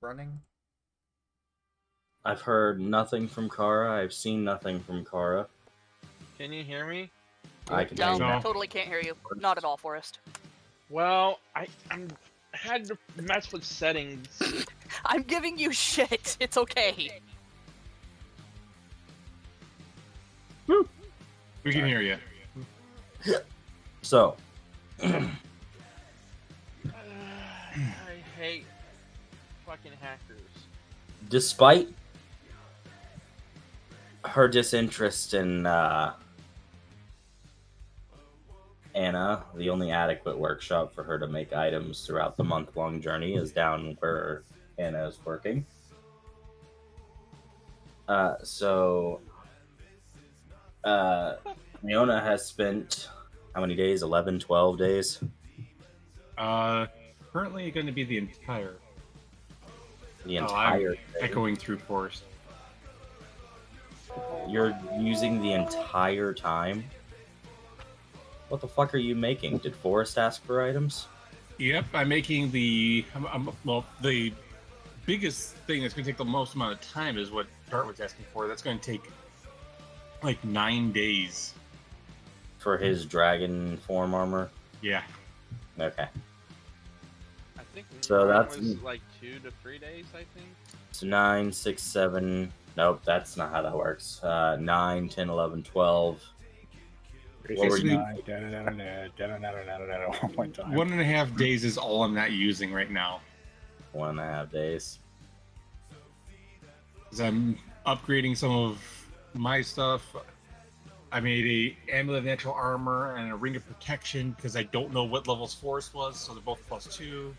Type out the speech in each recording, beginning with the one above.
running? I've heard nothing from Kara. I've seen nothing from Kara. Can you hear me? I can No, hear you now. totally can't hear you. Not at all, Forrest. Well, I had to mess with settings. I'm giving you shit. It's okay. We can hear you. So, I hate fucking hackers. despite her disinterest in Anna, the only adequate workshop for her to make items throughout the month-long journey is down where Anna is working. Riona has spent how many days? 11, 12 days? Currently going to be the entire. The entire I'm echoing through forest. You're using the entire time? What the fuck are you making? Did Forrest ask for items? Yep, I'm making the. Well, the biggest thing that's going to take the most amount of time is what Dart was asking for. That's going to take like 9 days. For his dragon form armor? Yeah. Okay. I think So mine that's- was like 2 to 3 days. I think. So 9, 6, 7. Nope, that's not how that works. 9, 10, 11, 12. What were you- 1.5 days is all I'm not using right now. 1.5 days. Because I'm upgrading some of my stuff. I made a amulet of natural armor and a ring of protection because I don't know what levels Forest was, so they're both +2.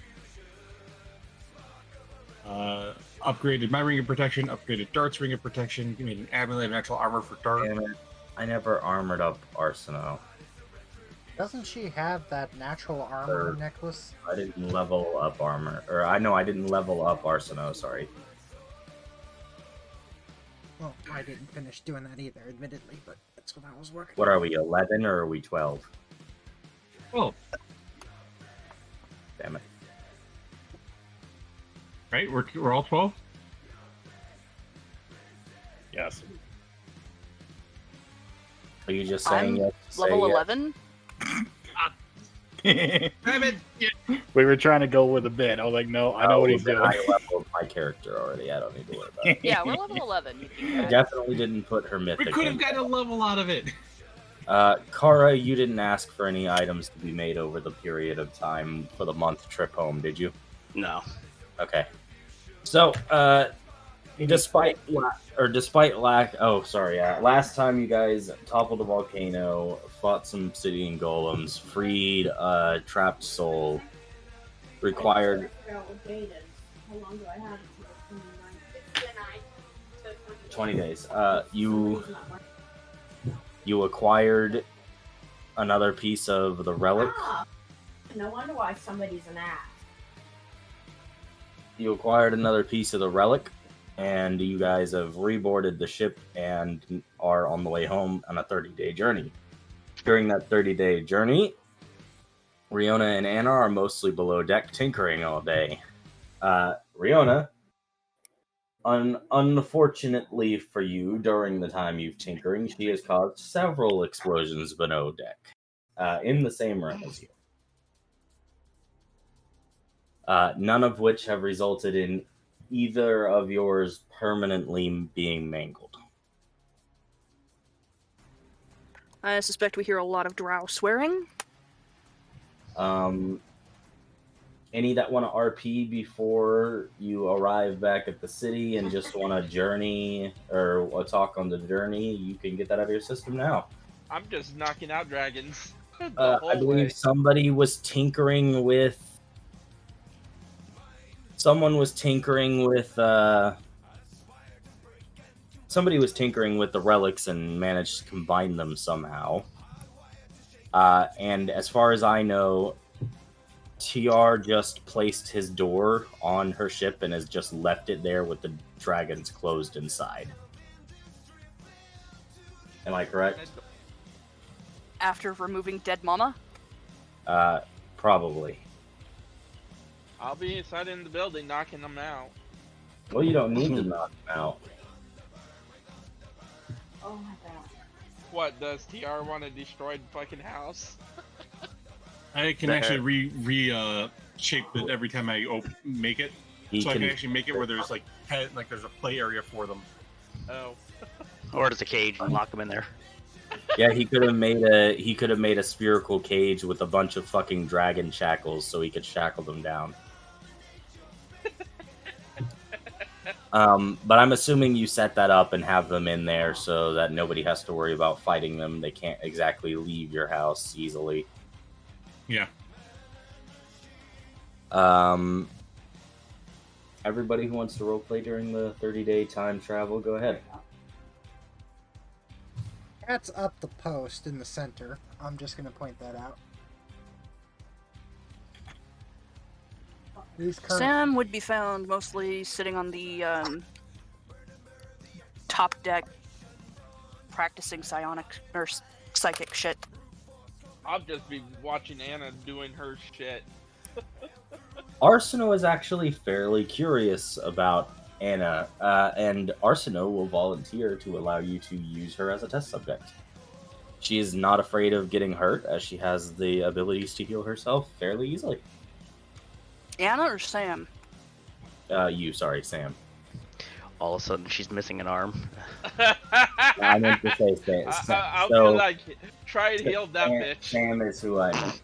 Upgraded my ring of protection, upgraded Dart's ring of protection, made an amulet of natural armor for Dart. Damn it. I never armored up Arsenault. Doesn't she have that natural armor necklace? I didn't level up armor. Or I didn't level up Arsenault, sorry. Well, I didn't finish doing that either, admittedly, but that's what I was working What on. are we, 11 or are we 12? Oh, Damn it. right? We're all 12? Yes. Are you just saying I'm yes to say Level yes? 11? Damn it! Yeah. We were trying to go with a bit. I was like, no, I know what he's doing. I leveled my character already. I don't need to worry about it. Yeah, we're level 11. You can I definitely didn't put her We mythic could have in. gotten a level out of it. Kara, you didn't ask for any items to be made over the period of time for the month trip home, did you? No. Okay. So, despite lack, last time you guys toppled a volcano, fought some obsidian golems, freed a trapped soul, required 20 days. You acquired another piece of the relic. No wonder why somebody's an ass. You acquired another piece of the relic, and you guys have reboarded the ship and are on the way home on a 30-day journey. During that 30-day journey, Riona and Anna are mostly below deck tinkering all day. Riona, unfortunately for you, during the time you've tinkering, she has caused several explosions below deck, in the same room as you. None of which have resulted in either of yours permanently being mangled. I suspect we hear a lot of drow swearing. Any that want to RP before you arrive back at the city and just want to journey or talk on the journey, you can get that out of your system now. I'm just knocking out dragons. the I whole believe way. somebody was tinkering with. Someone was tinkering with. Somebody was tinkering with the relics and managed to combine them somehow. And as far as I know, TR just placed his door on her ship and has just left it there with the dragons closed inside. Am I correct? After removing dead mama? Probably. I'll be inside in the building knocking them out. Well, you don't need to knock him out. Oh my god. What does TR want to destroy the fucking house? I can That- actually shape it every time I make it. He So I can, can actually make it where there's like there's a play area for them. Oh, Or just a cage and lock them in there. yeah, he could have made a spherical cage with a bunch of fucking dragon shackles so he could shackle them down. But I'm assuming you set that up and have them in there so that nobody has to worry about fighting them. They can't exactly leave your house easily. Yeah. Everybody who wants to roleplay during the 30-day time travel, go ahead. That's up the post in the center. I'm just gonna point that out. These current Sam would be found mostly sitting on the top deck, practicing psionic or psychic shit. I'll just be watching Anna doing her shit. Arsino is actually fairly curious about Anna, and Arsino will volunteer to allow you to use her as a test subject. She is not afraid of getting hurt, as she has the abilities to heal herself fairly easily. Anna or Sam? Sorry, Sam. All of a sudden, she's missing an arm. I meant to say Sam. I'll So, be like, try and heal that Sam, bitch. Sam is who I meant.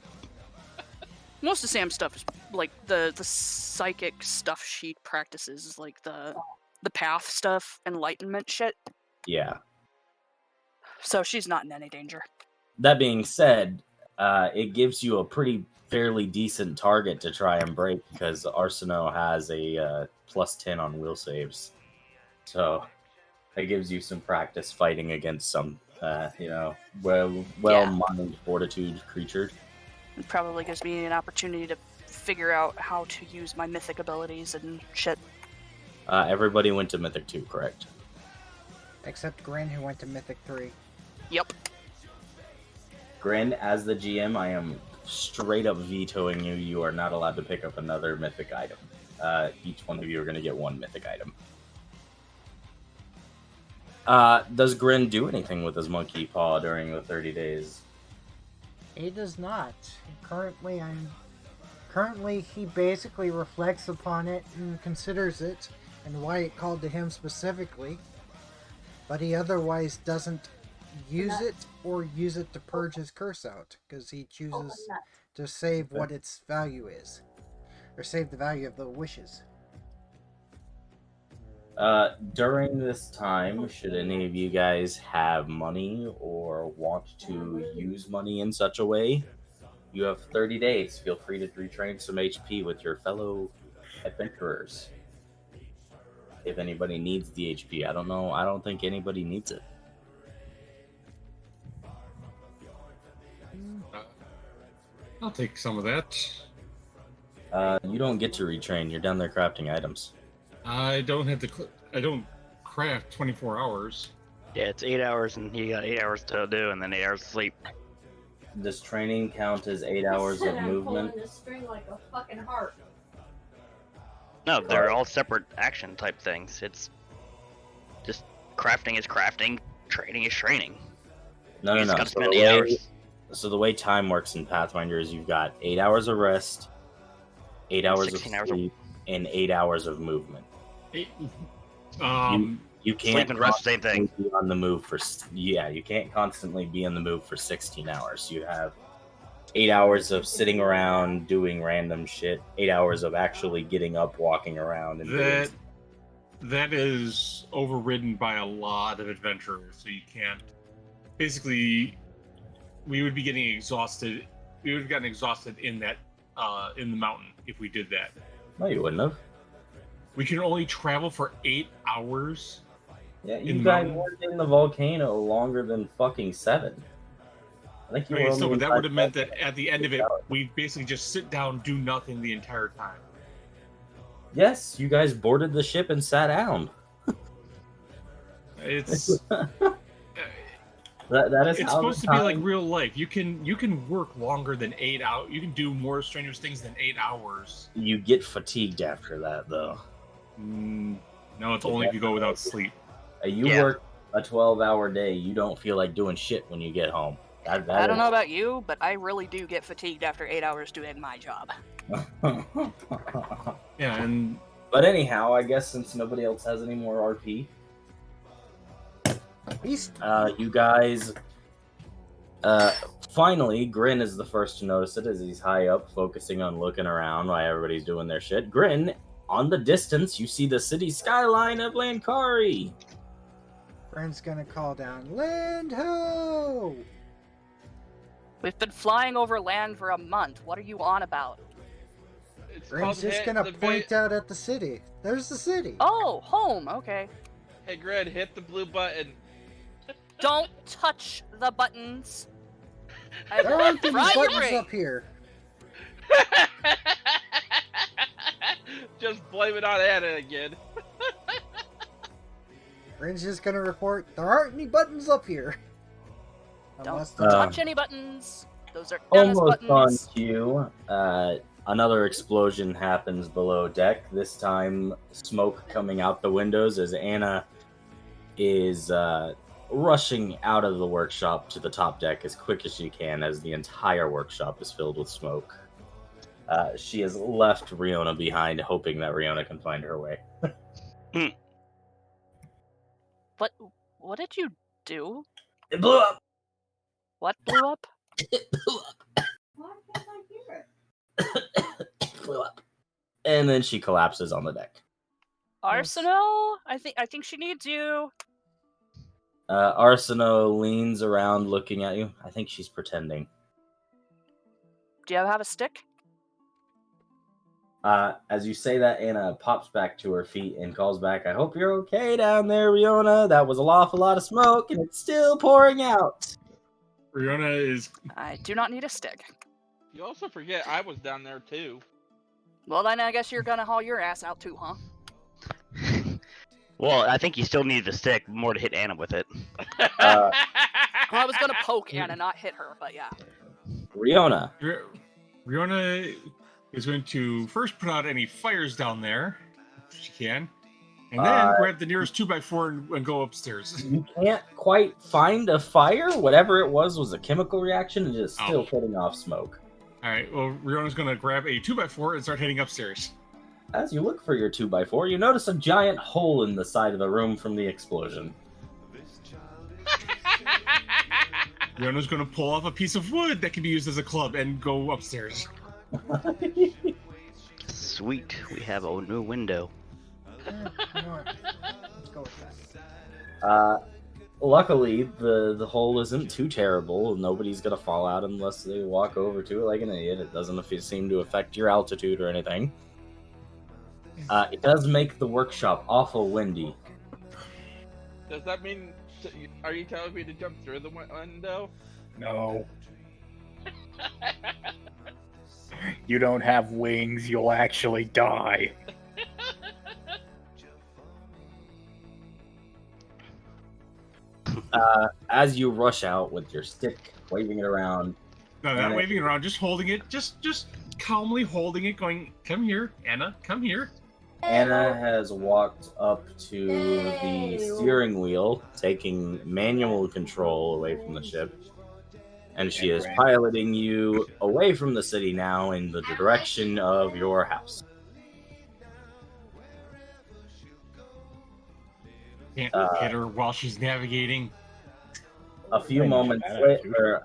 Most of Sam's stuff is like the psychic stuff she practices is like the path stuff, enlightenment shit. Yeah. So she's not in any danger. That being said, it gives you a fairly decent target to try and break because Arsino has a plus 10 on will saves. So it gives you some practice fighting against some, well-minded fortitude creature. It probably gives me an opportunity to figure out how to use my mythic abilities and shit. Everybody went to Mythic 2, correct? except Grin, who went to Mythic 3. Yep. Grin, as the GM, I am straight up vetoing you. You are not allowed to pick up another mythic item. Each one of you are going to get one mythic item. Does Grin do anything with his monkey paw during the 30 days? He does not. Currently, he basically reflects upon it and considers it and why it called to him specifically, but he otherwise doesn't use it or use it to purge his curse out, because he chooses to save what its value is, or save the value of the wishes. During this time, should any of you guys have money or want to use money in such a way, you have 30 days. Feel free to retrain some HP with your fellow adventurers. If anybody needs the HP, I don't know. I don't think anybody needs it. I'll take some of that. You don't get to retrain. You're down there crafting items. I don't have to. I don't craft 24 hours. Yeah, it's 8 hours, and you got 8 hours to do, and then 8 hours of sleep. Does training count as 8 hours of movement? Pulling the string like a fucking heart. No, they're all separate action type things. It's just crafting is crafting, training is training. No. You just gotta So spend the 8 way- hours. So the way time works in Pathfinder is you've got 8 hours of rest, 8 hours of 16 hours of- sleep, and 8 hours of movement. You can't Sleep and rest, same thing. constantly be on the move for you can't constantly be on the move for 16 hours. You have 8 hours of sitting around doing random shit, 8 hours of actually getting up, walking around, and doing That is overridden by a lot of adventurers, so you can't. Basically, we would be getting exhausted. We would have gotten exhausted in that in the mountain if we did that. No, you wouldn't have. We can only travel for 8 hours. Yeah, In you the guys mountain. weren't in the volcano longer than fucking 7. I think you were Okay, only so but that inside would have meant that 7. at the end of it, we basically just sit down, do nothing the entire time. Yes, you guys boarded the ship and sat down. It's That is it's how supposed the to be like time- real life. You can work longer than 8 hours. You can do more strenuous things than 8 hours. You get fatigued after that, though. No, it's only if you go without sleep. You Yeah. work a 12-hour day. You don't feel like doing shit when you get home. That I don't is- know about you, but I really do get fatigued after 8 hours doing my job. Yeah, and But anyhow, I guess since nobody else has any more RP, He's you guys. Finally, Grin is the first to notice it as he's high up, focusing on looking around while everybody's doing their shit. Grin, on the distance, you see the city skyline of Lankari. Brent's gonna call down, Land ho! We've been flying over land for a month. What are you on about? It's Brent's called just hit gonna the point out at the city. There's the city. Oh, home. Okay. Hey, Grid, hit the blue button. Don't touch the buttons. I There will aren't any fry your buttons brain. up here. Just blame it on Anna again. Brent's just gonna report, there aren't any buttons up here. Don't Unless touch any buttons. Those are Anna's Almost on buttons. cue, another explosion happens below deck. This time, smoke coming out the windows as Anna is rushing out of the workshop to the top deck as quick as she can, as the entire workshop is filled with smoke. She has left Riona behind, hoping that Riona can find her way. What did you do? It blew up! What blew up? It blew up! Why can't I hear it? It blew up. And then she collapses on the deck. Arsenal? I think she needs you. Arsino leans around looking at you. I think she's pretending. Do you have a stick? As you say that, Anna pops back to her feet and calls back, I hope you're okay down there, Riona. That was an awful lot of smoke, and it's still pouring out. Riona is I do not need a stick. You also forget I was down there too. Well, then I guess you're gonna haul your ass out too, huh? Well, I think you still need the stick more to hit Anna with it. Uh, Well, I was gonna poke Anna, not hit her, but yeah. Riona, Riona is going to first put out any fires down there, if she can, and then grab the nearest 2x4 and go upstairs. you can't quite find a fire. Whatever it was a chemical reaction, and it is still Oh. putting off smoke. All right, well, Riona's going to grab a 2x4 and start heading upstairs. As you look for your 2x4, you notice a giant hole in the side of the room from the explosion. Riona's going to pull off a piece of wood that can be used as a club and go upstairs. Sweet, we have a new window. You know what? Let's go with that. Luckily, the hole isn't too terrible. Nobody's gonna fall out unless they walk over to it like an idiot. It doesn't seem to affect your altitude or anything. It does make the workshop awful windy. Does that mean? Are you telling me to jump through the window? No. You don't have wings, you'll actually die. As you rush out with your stick, waving it around, No, not Anna- waving it around, just holding it, just calmly holding it, going, come here, Anna, come here. Anna has walked up to the steering wheel, taking manual control away from the ship. And she is piloting you away from the city now in the direction of your house. Can't hit her while she's navigating. A few Hey, moments that later,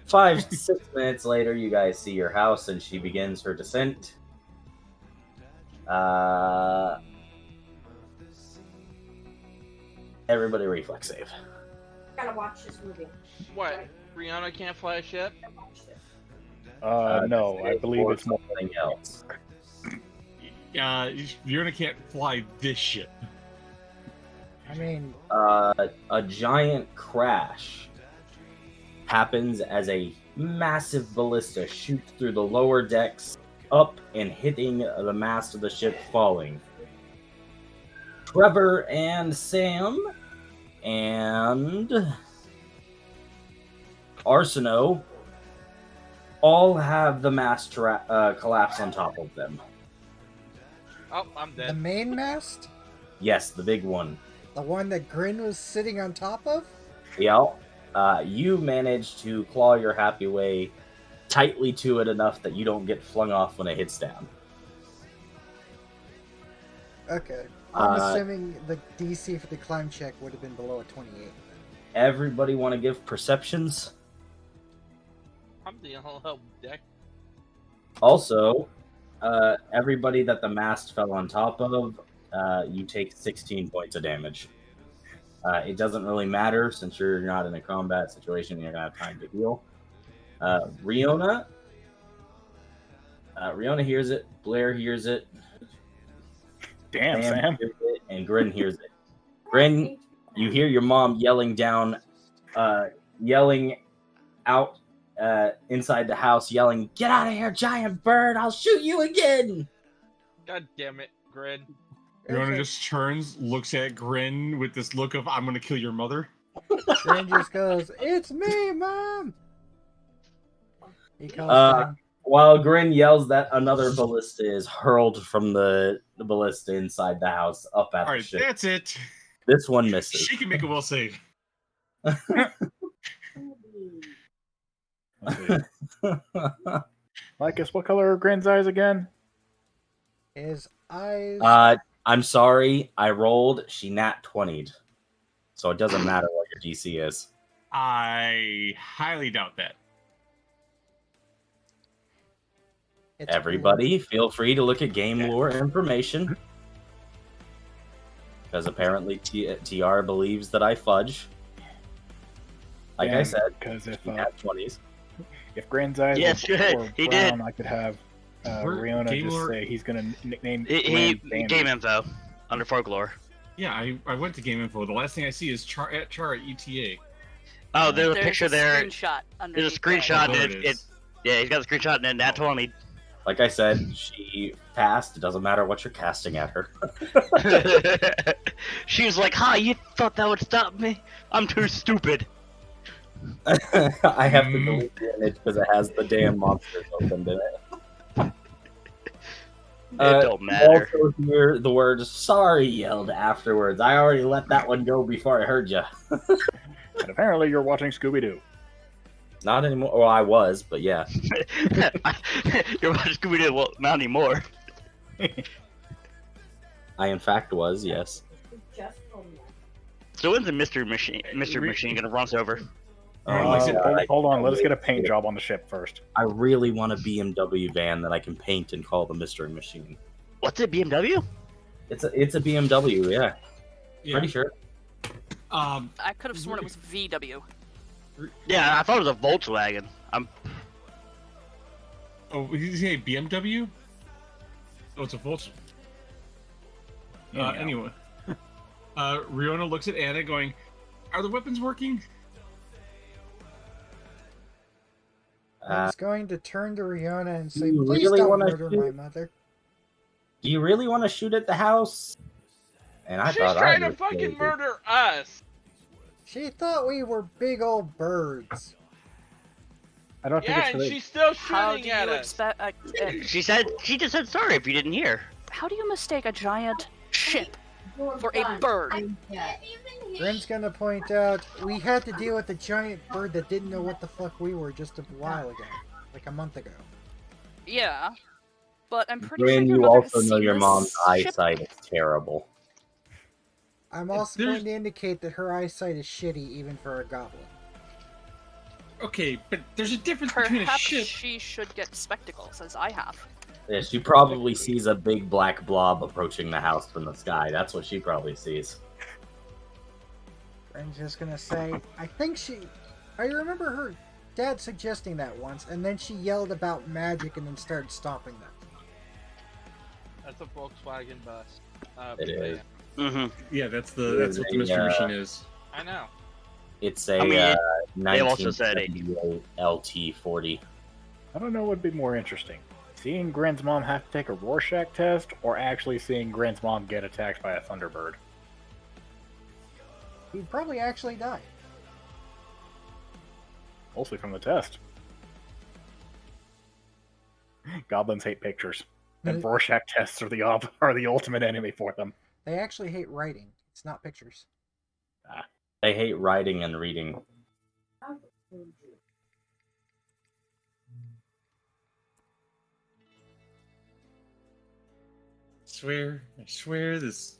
5 to 6 minutes later, you guys see your house and she begins her descent. Everybody reflex save. Gotta watch this movie. What? Rihanna can't fly a ship? Gotta watch this. No, I believe Or it's more. something else. Riona can't fly this ship. I mean, A giant crash happens as a massive ballista shoots through the lower decks, up and hitting the mast of the ship, falling. Trevor and Sam and Arsino all have the mast collapse on top of them. Oh, I'm the dead. main mast? Yes, the big one. The one that Grin was sitting on top of? Yeah. You manage to claw your happy way tightly to it enough that you don't get flung off when it hits down. Okay. I'm Uh, assuming the DC for the climb check would have been below a 28. Everybody want to give perceptions? I'm the help deck. Also, everybody that the mast fell on top of, you take 16 points of damage. It doesn't really matter since you're not in a combat situation. You're gonna have time to heal. Riona hears it. Blair hears it. Damn, Sam. hears it, and Grin hears it. Grin, you hear your mom yelling down, yelling out inside the house, yelling, "Get out of here, giant bird! I'll shoot you again!" God damn it, Grin. Riona just turns, looks at Grin with this look of "I'm gonna kill your mother." Grin just goes, "It's me, Mom!" He calls back. While Grin yells that, another ballista is hurled from the ballista inside the house up at All the right, ship. that's it. This one misses. She can make a will save. Let's see. Lycus, what color are Grin's eyes again? His eyes. I'm sorry, I rolled. She nat 20'd. So it doesn't matter what your DC is. I highly doubt that. It's Everybody, feel free to look at game lore information. Because apparently TR believes that I fudge. Like I Yeah, said, because if she nat 20s. Grin's eyes Yes, were, good. were He brown, did. I could have Where- Riona Game just Lore- say he's gonna nickname He Grin game Bambi. info under folklore. Yeah, I went to Game Info. The last thing I see is Char at ETA. Oh, there's a There's picture a there. Screenshot There's underneath a screenshot. Oh, there and it it, is. yeah, he's got a screenshot and that told me. Like I said, she passed. It doesn't matter what you're casting at her. She was like, "Ha! You thought that would stop me? I'm too stupid." I have to delete the image because it has the damn monsters opened in it. It don't matter. You also hear the words "sorry" yelled afterwards. I already let that one go before I heard you. And apparently you're watching Scooby-Doo. Not anymore. Well, I was, but yeah. You're watching Scooby-Doo. Well, not anymore. I in fact was, yes. Just from that. So when's the Mystery Machine gonna run us over? Oh my Uh, God, hold on, let us get a paint job on the ship first. I really want a BMW van that I can paint and call the Mystery Machine. What's it? BMW? It's a BMW, yeah. Yeah. Pretty sure. I could have sworn it was VW. Yeah, I thought it was a Volkswagen. Oh, did you say BMW? Oh, it's a Volkswagen. Anyhow. Anyway, Riona looks at Anna, going, "Are the weapons working?" He's going to turn to Riona and say, You "Please really don't wanna murder shoot? my mother." Do you really want to shoot at the house? And I She's thought trying I to was fucking crazy. murder us. She thought we were big old birds. I don't think Yeah, it's and for she's still How do shooting at you us. expect? She just said sorry if you didn't hear. How do you mistake a giant ship You're for a done. bird? I'm dead. Grin's gonna point out we had to deal with a giant bird that didn't know what the fuck we were just a while ago, like a month ago. Yeah, but I'm pretty Grin, sure your you mother also has know seen your this mom's ship. eyesight is terrible. I'm also There's- going to indicate that her eyesight is shitty even for a goblin. Okay, but there's a difference between a Perhaps ship. she should get spectacles, as I have. Yeah, she probably sees a big black blob approaching the house from the sky. That's what she probably sees. Grin's just gonna say, I remember her dad suggesting that once, and then she yelled about magic and then started stopping them. That's a Volkswagen bus. It is. van. Mm-hmm. Yeah, that's what the mystery machine is. I know. It's a I mean, uh, they've also said it. 1978 LT40. I don't know what would be more interesting. Seeing Grin's mom have to take a Rorschach test, or actually seeing Grin's mom get attacked by a Thunderbird. He'd probably actually die. Mostly from the test. Goblins hate pictures, and Rorschach tests are the ultimate enemy for them. They actually hate writing. It's not pictures. They hate writing and reading. I swear, these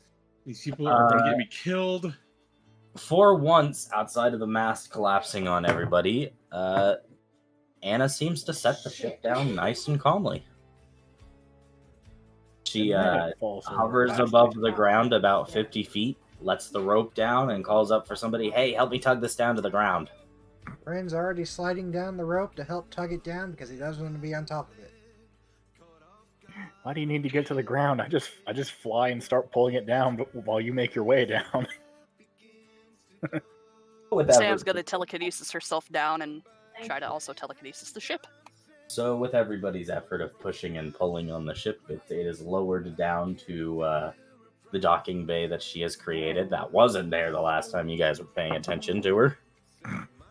people are going to get me killed. For once, outside of the mast collapsing on everybody, Anna seems to set the ship down nice and calmly. She hovers above the ground about 50 feet, lets the rope down, and calls up for somebody, "Hey, help me tug this down to the ground." Bryn's already sliding down the rope to help tug it down because he doesn't want to be on top of it. Why do you need to get to the ground? I just fly and start pulling it down while you make your way down. Sam's gonna telekinesis herself down and try to also telekinesis the ship. So with everybody's effort of pushing and pulling on the ship, it is lowered down to the docking bay that she has created. That wasn't there the last time you guys were paying attention to her.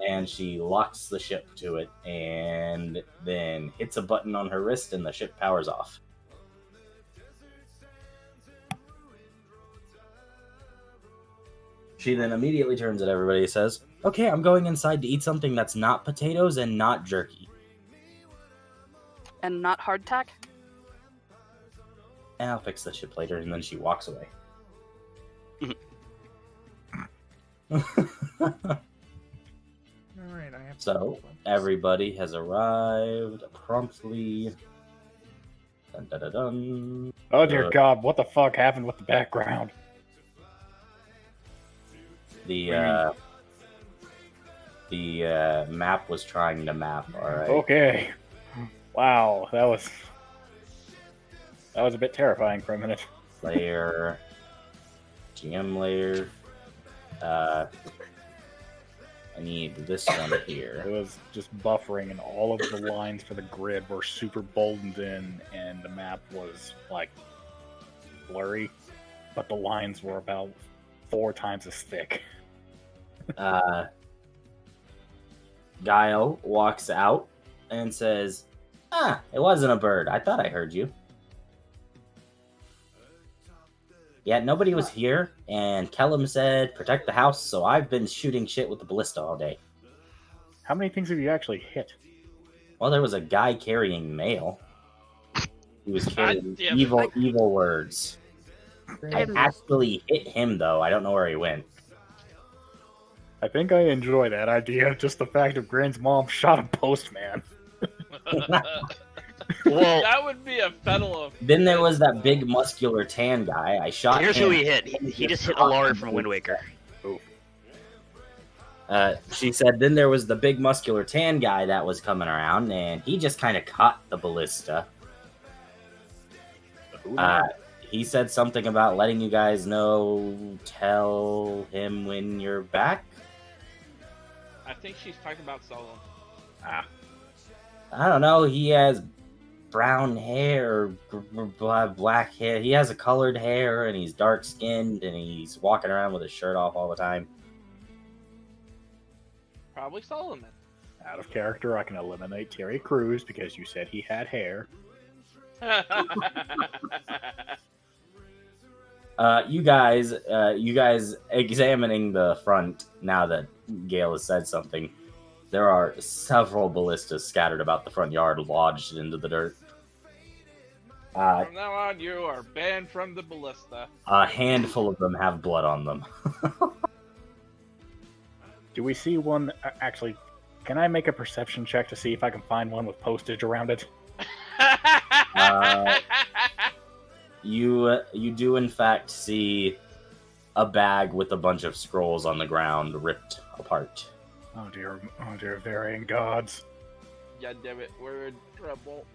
And she locks the ship to it and then hits a button on her wrist and the ship powers off. She then immediately turns at everybody and says, "Okay, I'm going inside to eat something that's not potatoes and not jerky. And not hardtack? And I'll fix the ship later," and then she walks away. Alright, I have So, everybody has arrived promptly. Dun, dun, dun, dun. Oh dear God, what the fuck happened with the background? The map was trying to map, alright? Okay. Wow, that was a bit terrifying for a minute. Layer. GM layer. I need this one It here. was just buffering, and all of the lines for the grid were super boldened in, and the map was like blurry, but the lines were about 4 times as thick. Guile walks out and says, "It wasn't a bird. I thought I heard you." Yeah, nobody was here, and Kellum said, "Protect the house," so I've been shooting shit with the ballista all day. How many things have you actually hit? Well, there was a guy carrying mail. He was carrying damn it. evil words. I actually hit him, though. I don't know where he went. I think I enjoy that idea, just the fact of Gran's mom shot a postman. Well, That would be a federal offense. Then there was that big muscular tan guy. I shot here's him. who he hit. He just hit Alara from Wind Waker. She said, then there was the big muscular tan guy that was coming around, and he just kind of caught the ballista. He said something about letting you guys know, tell him when you're back. I think she's talking about Solon. I don't know. He has brown hair, black hair. He has a colored hair, and he's dark skinned, and he's walking around with his shirt off all the time. Probably Solomon. Out of character, I can eliminate Terry Crews because you said he had hair. You guys examining the front now that Gale has said something. There are several ballistas scattered about the front yard, lodged into the dirt. From now on, you are banned from the ballista. A handful of them have blood on them. Do we see one? Actually, can I make a perception check to see if I can find one with postage around it? You do in fact see a bag with a bunch of scrolls on the ground ripped apart. Oh dear, varying gods. Yeah, damn it, we're in trouble.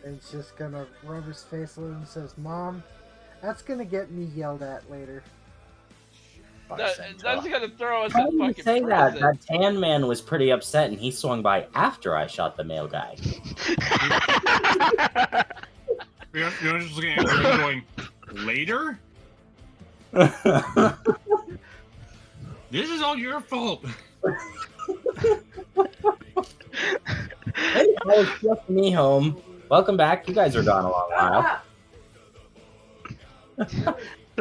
It's just gonna rub his face a little and says, "Mom, that's gonna get me yelled at later." That's gonna throw us How in do you fucking say that? prison. That tan man was pretty upset, and he swung by after I shot the male guy. You're just looking at him going, later? This is all your fault. Hey, it's just me home. Welcome back. You guys are gone a long while.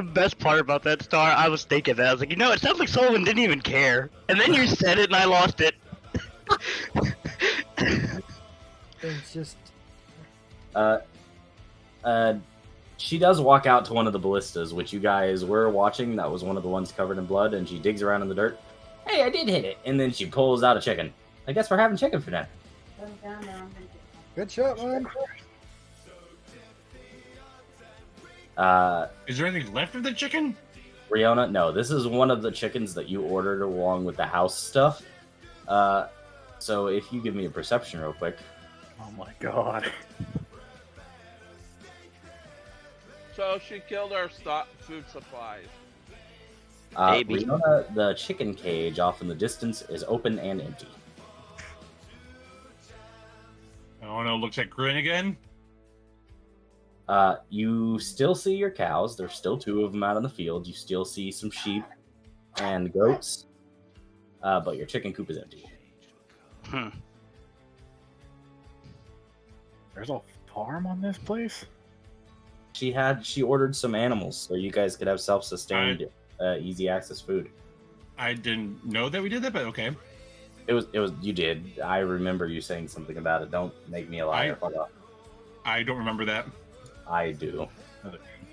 The best part about that, Star, I was thinking that. I was like, it sounds like Sullivan didn't even care. And then you said it and I lost it. It's just She does walk out to one of the ballistas, which you guys were watching. That was one of the ones covered in blood, and she digs around in the dirt. Hey, I did hit it. And then she pulls out a chicken. I guess we're having chicken for dinner. good shot, man. Is there anything left of the chicken? Riona, no, this is one of the chickens that you ordered along with the house stuff. So if you give me a perception real quick. Oh my god. So she killed our food supplies. Maybe. Riona, the chicken cage off in the distance is open and empty. Oh no, looks like Grin again. You still see your cows. There's still 2 of them out in the field. You still see some sheep and goats. But your chicken coop is empty. There's a farm on this place? She ordered some animals so you guys could have self-sustained, easy access food. I didn't know that we did that, but okay. It was you did. I remember you saying something about it. Don't make me a liar. I don't remember that. I do.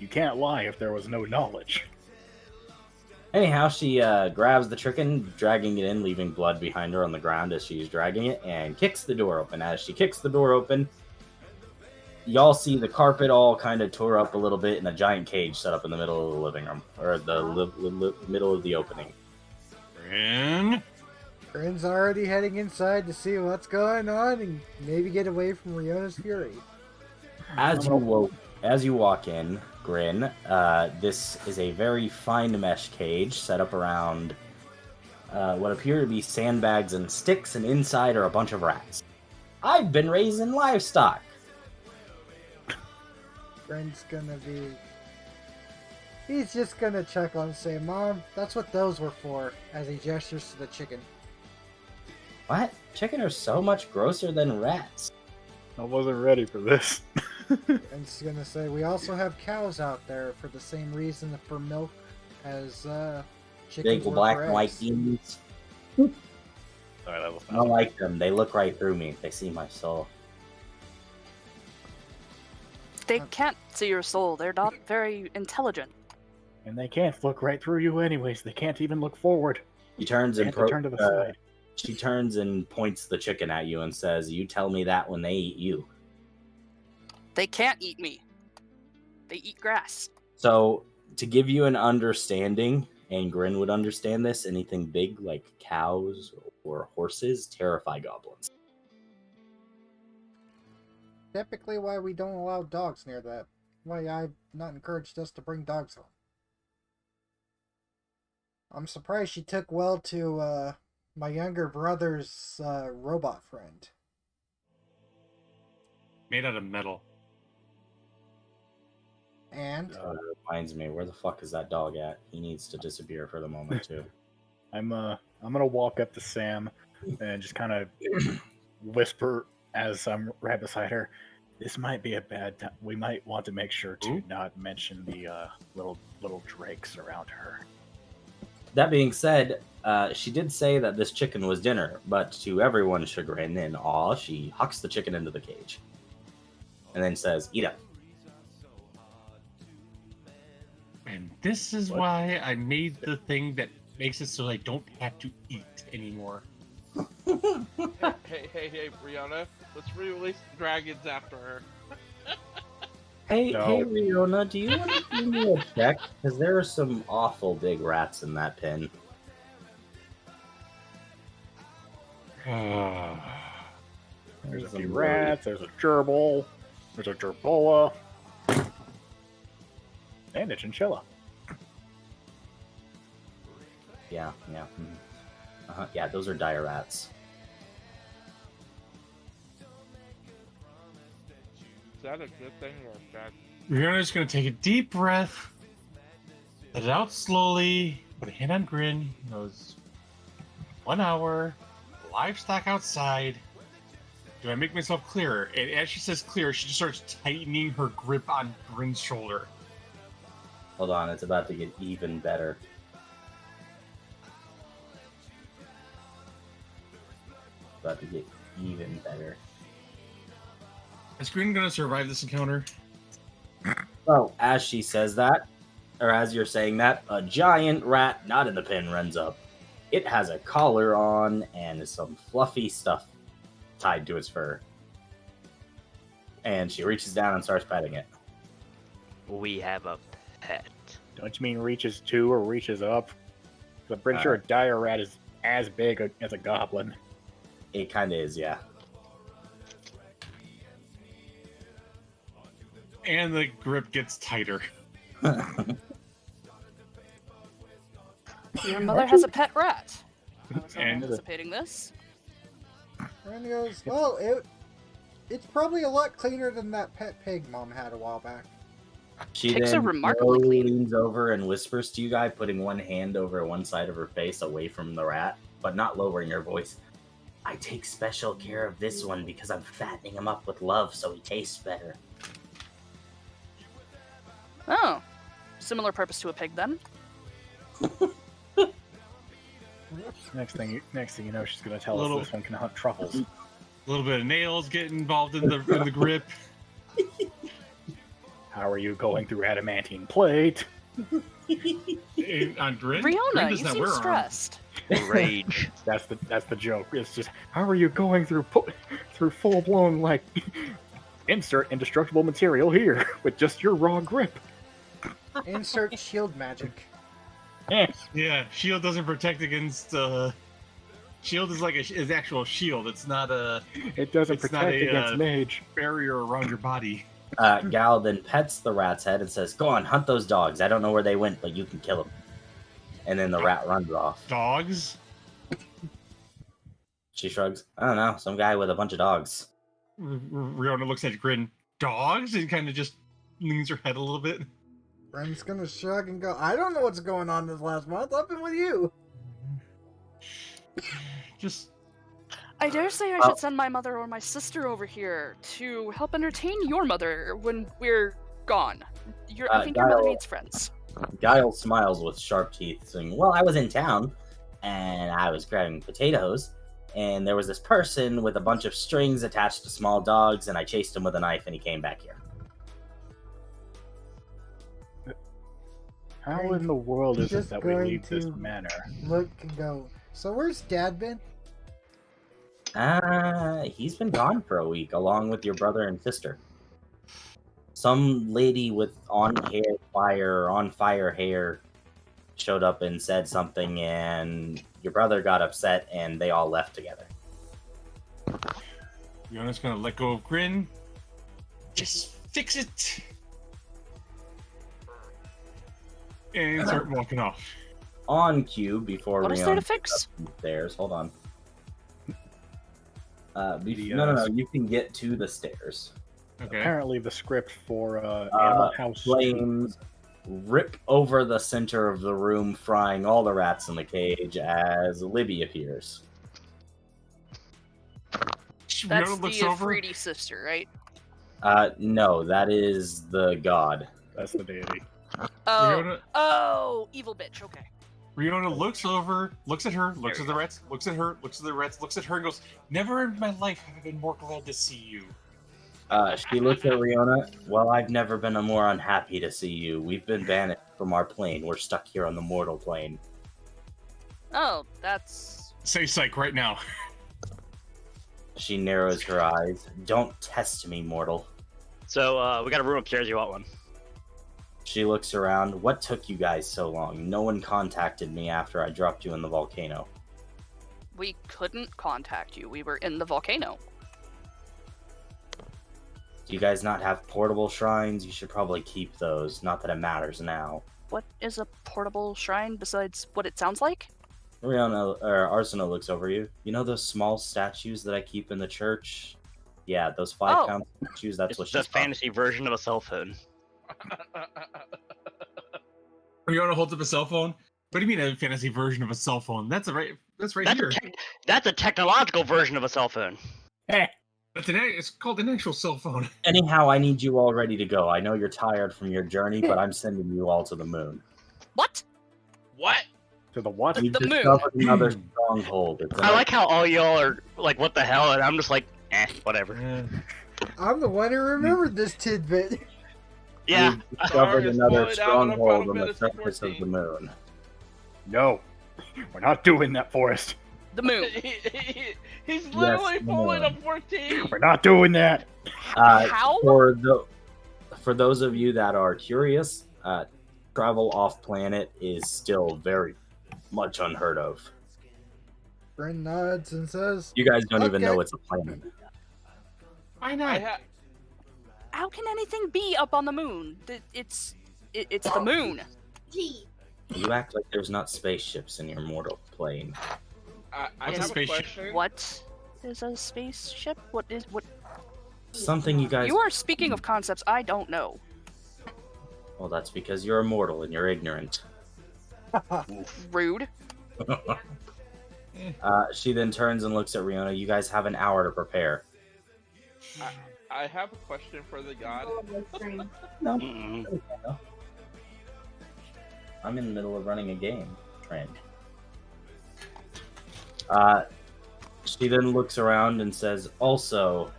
You can't lie if there was no knowledge. Anyhow, she grabs the chicken, dragging it in, leaving blood behind her on the ground as she's dragging it, and kicks the door open. As she kicks the door open, y'all see the carpet all kind of tore up a little bit and a giant cage set up in the middle of the living room, or the middle of the opening. Grin. Grin's already heading inside to see what's going on and maybe get away from Riona's fury. As you walk in, Grin, this is a very fine mesh cage set up around what appear to be sandbags and sticks, and inside are a bunch of rats. I've been raising livestock. Grin's gonna be... He's just gonna chuckle and say, Mom, that's what those were for, as he gestures to the chicken. What? Chicken are so much grosser than rats. I wasn't ready for this. Grin's gonna say, we also have cows out there for the same reason for milk as chickens Big were black for and white eggs. beans. Sorry, that was I don't like them. They look right through me. They see my soul. They can't see your soul. They're not very intelligent. And they can't look right through you anyways. They can't even look forward. She turns They and have to turn to the side. she turns and points the chicken at you and says, "You tell me that when they eat you." They can't eat me. They eat grass. So, to give you an understanding, and Grin would understand this, anything big like cows or horses terrify goblins. Typically why we don't allow dogs near that. Why I've not encouraged us to bring dogs home. I'm surprised she took well to my younger brother's robot friend. Made out of metal. And Reminds me, where the fuck is that dog at? He needs to disappear for the moment too. I'm gonna walk up to Sam and just kind of whisper as I'm right beside her. This might be a bad time. We might want to make sure to not mention the little drakes around her. That being said, she did say that this chicken was dinner, but to everyone's chagrin and awe, she hucks the chicken into the cage. And then says, "Eat up." And this is What? why I made the thing that makes it so I don't have to eat anymore. Hey, Brianna, let's re-release the dragons after her. Hey, No. hey, Riona, do you want to give me a check? Because there are some awful big rats in that pen. There's a Some few really- rats, there's a gerbil, there's a gerbola, and a chinchilla. Yeah. Yeah, those are dire rats. Is that a good thing or a bad? We're just gonna take a deep breath, let it out slowly, put a hand on Grin. Goes 1 hour, livestock outside. Do I make myself clearer? And as she says clear, she just starts tightening her grip on Grin's shoulder. Hold on, it's about to get even better. About to get even better. Is Green gonna survive this encounter? Oh, as she says that, or as you're saying that, a giant rat, not in the pen, runs up. It has a collar on and some fluffy stuff tied to its fur. And she reaches down and starts petting it. We have a pet. Don't you mean reaches to or reaches up? 'Cause I'm pretty sure a dire rat is as big as a goblin. It kind of is, yeah. And the grip gets tighter. Your mother has a pet rat. I was not And- anticipating this. And he goes, well, it's probably a lot cleaner than that pet pig Mom had a while back. She Pigs then are remarkably slowly clean. leans over and whispers to you guys, putting one hand over one side of her face away from the rat, but not lowering her voice. I take special care of this one because I'm fattening him up with love so he tastes better. Oh. Similar purpose to a pig then. Next thing you know, she's gonna tell Little- us this one can hunt truffles. A little bit of nails get involved in the grip. How are you going through adamantine plate? And on Grin, Riona, Grin you does not seem wear armor. stressed. Rage. That's the joke. It's just how are you going through full blown like insert indestructible material here with just your raw grip? Insert shield magic. Yeah, shield doesn't protect against. Shield is like is actual shield. It's not a It doesn't It's not protect a, against mage. barrier around your body. Gal then pets the rat's head and says, go on, hunt those dogs. I don't know where they went, but you can kill them. And then the rat runs off. Dogs. She shrugs. I don't know, some guy with a bunch of dogs. Riona looks at Grin. Dogs, and kind of just leans her head a little bit. Bren's gonna shrug and go, I don't know what's going on this last month. I've been with you. Just I dare say I should send my mother or my sister over here to help entertain your mother when we're gone. I think your mother Guile- needs friends. Guile smiles with sharp teeth, saying, well, I was in town, and I was grabbing potatoes, and there was this person with a bunch of strings attached to small dogs, and I chased him with a knife, and he came back here. How in the world is it Just that we going leave this to- manor? Look and go, so where's Dad been? He's been gone for a week, along with your brother and sister. Some lady with on fire hair showed up and said something, and your brother got upset, and they all left together. Riona's gonna let go of Grin. Just fix it. And start walking off. On cue, before What is there to Rion fix? stairs, hold on. No, The, no, you can get to the stairs. Okay. Apparently, the script for Animal House Flames rip over the center of the room, frying all the rats in the cage as Libby appears. That's Riona looks the over. Afridi sister, right? No, that is the god. That's the deity. Oh, Riona, evil bitch. Okay. Riona looks over, looks at her, looks There at we the rats, looks at her, looks at the rats, looks at her, and goes, never in my life have I been more glad to see you. She looks at Riona. Well, I've never been more unhappy to see you. We've been banished from our plane. We're stuck here on the mortal plane. Oh, that's Say psych right now. She narrows her eyes. Don't test me, mortal. So, we got a room upstairs. You want one? She looks around. What took you guys so long? No one contacted me after I dropped you in the volcano. we couldn't contact you. We were in the volcano. Do you guys not have portable shrines? You should probably keep those. Not that it matters now. What is a portable shrine besides what it sounds like? Arsena looks over you. You know those small statues that I keep in the church? Yeah, those 5-pound statues. That's It's what the she's talking. fantasy version of a cell phone. Riona holds up a cell phone. What do you mean a fantasy version of a cell phone? That's right That's here. that's a technological version of a cell phone. Eh, It's called an actual cell phone. Anyhow, I need you all ready to go. I know you're tired from your journey, but I'm sending you all to the moon. What? What? To the what? You've The moon. discovered another stronghold. It's I like how all y'all are like, what the hell? And I'm just like, whatever. I'm the one who remembered this tidbit. Yeah. You've discovered Sorry, another I spoiled out on stronghold Final on the Fantasy surface of 14. the moon. No, we're not doing that, Forrest. The moon. He's literally Yes, pulling a ma'am. 14. We're not doing that. How? For those of you that are curious, travel off planet is still very much unheard of. Bryn nods and says, You guys don't even Okay. know it's a planet. Why I not? How can anything be up on the moon? It's the moon. Gee. You act like there's not spaceships in your mortal plane. I Yes. have a Spaceship. question. What is a spaceship? What? Something you guys. You are speaking of concepts I don't know. Well, that's because you're immortal and you're ignorant. Rude. She then turns and looks at Riona. You guys have an hour to prepare. I have a question for the god. Mm-mm. I'm in the middle of running a game, Trent. She then looks around and says, also,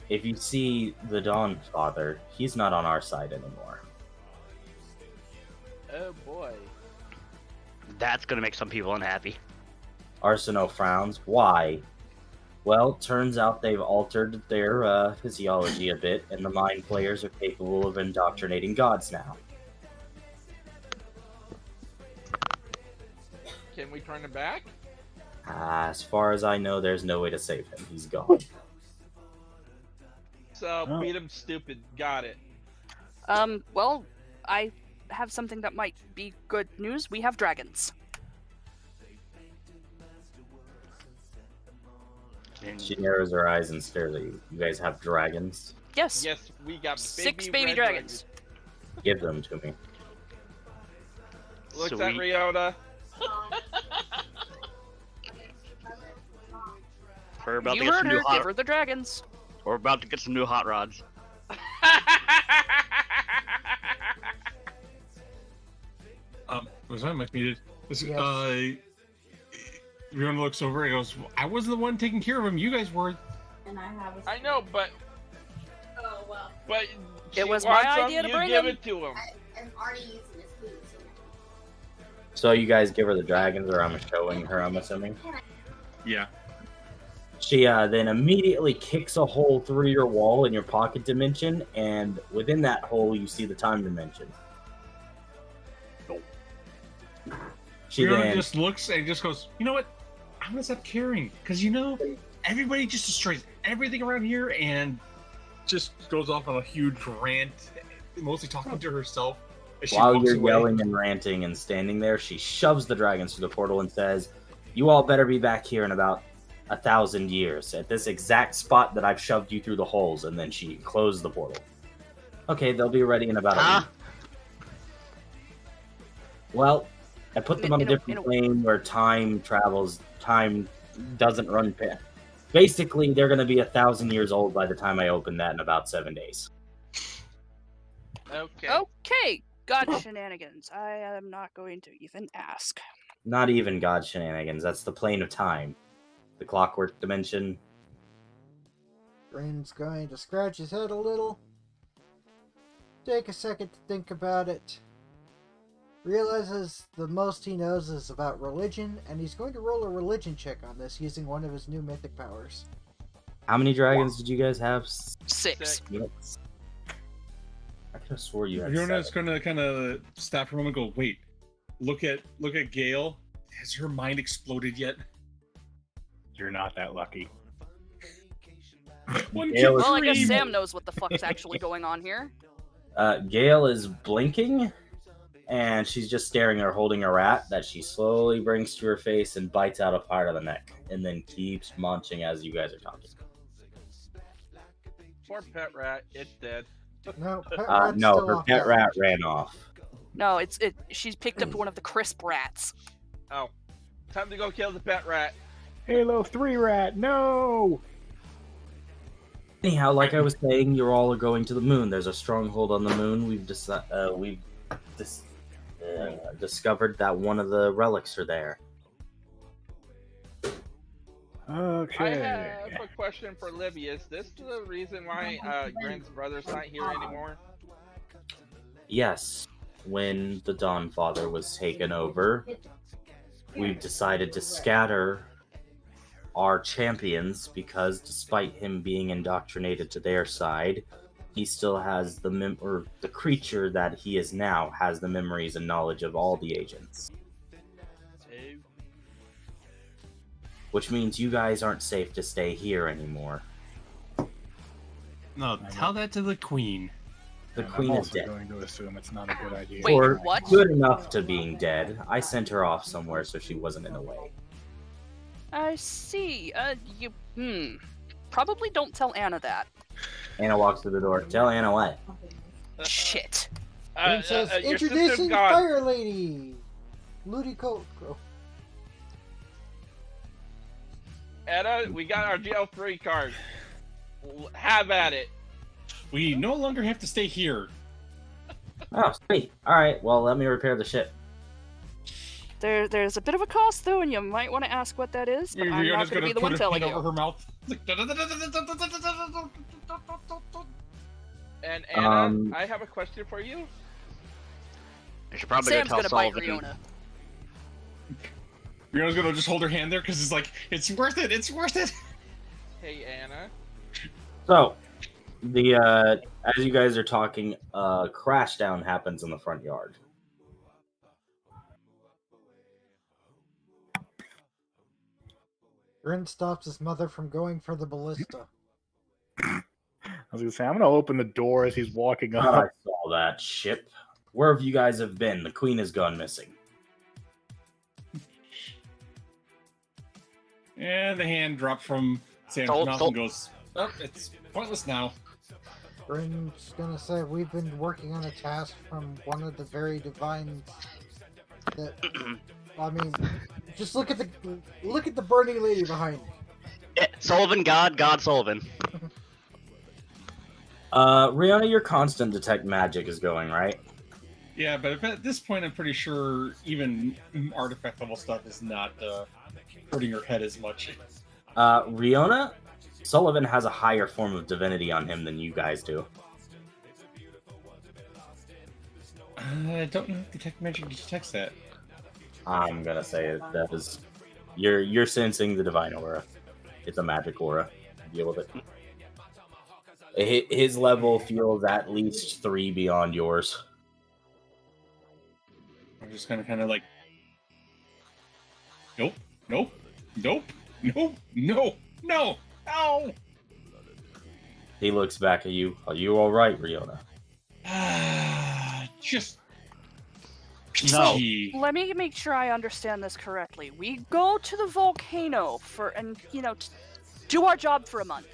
if you see the Dawn Father, he's not on our side anymore. Oh boy. That's gonna make some people unhappy. Arsino frowns. Why? Well, turns out they've altered their physiology a bit, and the Mind Players are capable of indoctrinating gods now. Can we turn him back? As far as I know, there's no way to save him. He's gone. So Oh. beat him stupid. Got it. Well, I have something that might be good news. We have dragons. And She narrows her eyes and stares at you. You guys have dragons? Yes. Yes, we got 6 baby red dragons. Give them to me. Looks at Sweet. Riona. we're about to You get heard some her. new hot. Give her the dragons. We're about to get some new hot rods. Was my mic muted? Yes. Riona looks over and goes, I wasn't the one taking care of him. You guys were. And I have a I know, but Oh, well. she was my wants him, idea to you bring give him. it to him. I'm already using his food, so. So you guys give her the dragons, or I'm showing her, I'm assuming? Yeah. She then immediately kicks a hole through your wall in your pocket dimension, and within that hole you see the time dimension. She Riona then just looks and just goes, you know what? I'm gonna stop caring. Because you know, everybody just destroys everything around here and just goes off on a huge rant, mostly talking to herself. As she while walks you're away. yelling and ranting and standing there, she shoves the dragons through the portal and says, you all better be back here in about 1,000 years at this exact spot that I've shoved you through the holes. And then she closed the portal. Okay, they'll be ready in about a Huh? week. Well, I put them on a In a- different plane where time travels, time doesn't run. Basically, they're going to be 1,000 years old by the time I open that in about 7 days. Okay. Okay. God shenanigans. I am not going to even ask. Not even God shenanigans. That's the plane of time. The clockwork dimension. Bryn's going to scratch his head a little. Take a second to think about it. Realizes the most he knows is about religion, and he's going to roll a religion check on this using one of his new mythic powers. How many dragons did you guys have? 6. Yes. I could have swore you had Riona's 7. gonna kind of stop for a moment and go, wait, look at Gale. Has her mind exploded yet? You're not that lucky. One Gale kid is- Well, I guess dream. Sam knows what the fuck's actually going on here. Gale is blinking, and she's just staring or holding a rat that she slowly brings to her face and bites out a part of the neck, and then keeps munching as you guys are talking. Poor pet rat. It's dead. No, pet rat's No, still her off pet that. rat ran off. No, she's picked up one of the crisp rats. Oh. Time to go kill the pet rat. Halo 3 rat, no! Anyhow, like I was saying, you're all going to the moon. There's a stronghold on the moon. We've discovered that one of the relics are there. Okay. I have a question for Libby. Is this the reason why Grin's brother's not here anymore? Yes, when the Dawn Father was taken over, we've decided to scatter our champions because despite him being indoctrinated to their side, he still has the creature that he is now has the memories and knowledge of all the agents. Which means you guys aren't safe to stay here anymore. No, tell that to the queen. The And queen I'm is also dead. going to assume it's not a good idea. Wait, Or what? good enough to being dead. I sent her off somewhere so she wasn't in the way. I see. Probably don't tell Anna that. Anna walks to the door. Tell Anna what? Shit. Princess, Your sister's introducing gone. Fire Lady! Ludicolo. Anna, we got our GL3 card. Have at it. We no longer have to stay here. Oh, sweet. Alright, well, let me repair the ship. There's a bit of a cost though, and you might want to ask what that is. But I'm You're not just going to be the put one her telling hand you. over her mouth. And Anna, I have a question for you. I should probably Sam's go gonna tell bite Sullivan. Riona. Riona's gonna just hold her hand there because it's like, it's worth it, it's worth it. Hey, Anna. So, as you guys are talking, crash down happens in the front yard. Grin stops his mother from going for the ballista. I was gonna say I'm gonna open the door as he's walking I up. saw that ship. Where have you guys have been? The queen has gone missing. And the hand dropped from Sam's mouth and goes, oh, it's pointless now. Grin's gonna say we've been working on a task from one of the very divine that I mean just look at the burning lady behind me. Yeah, Sullivan, God Sullivan. Rihanna, your constant detect magic is going, right? Yeah, but at this point, I'm pretty sure even artifact level stuff is not hurting her head as much. Riona, Sullivan has a higher form of divinity on him than you guys do. I don't know if detect magic detects that. I'm gonna say that is you're sensing the divine aura. It's a magic aura. Deal with it. His level feels at least 3 beyond yours. I'm just kind of like, nope, nope, nope, nope, no, no, no. He looks back at you. Are you all right, Riona? Just No. peachy. Let me make sure I understand this correctly. We go to the volcano do our job for a month.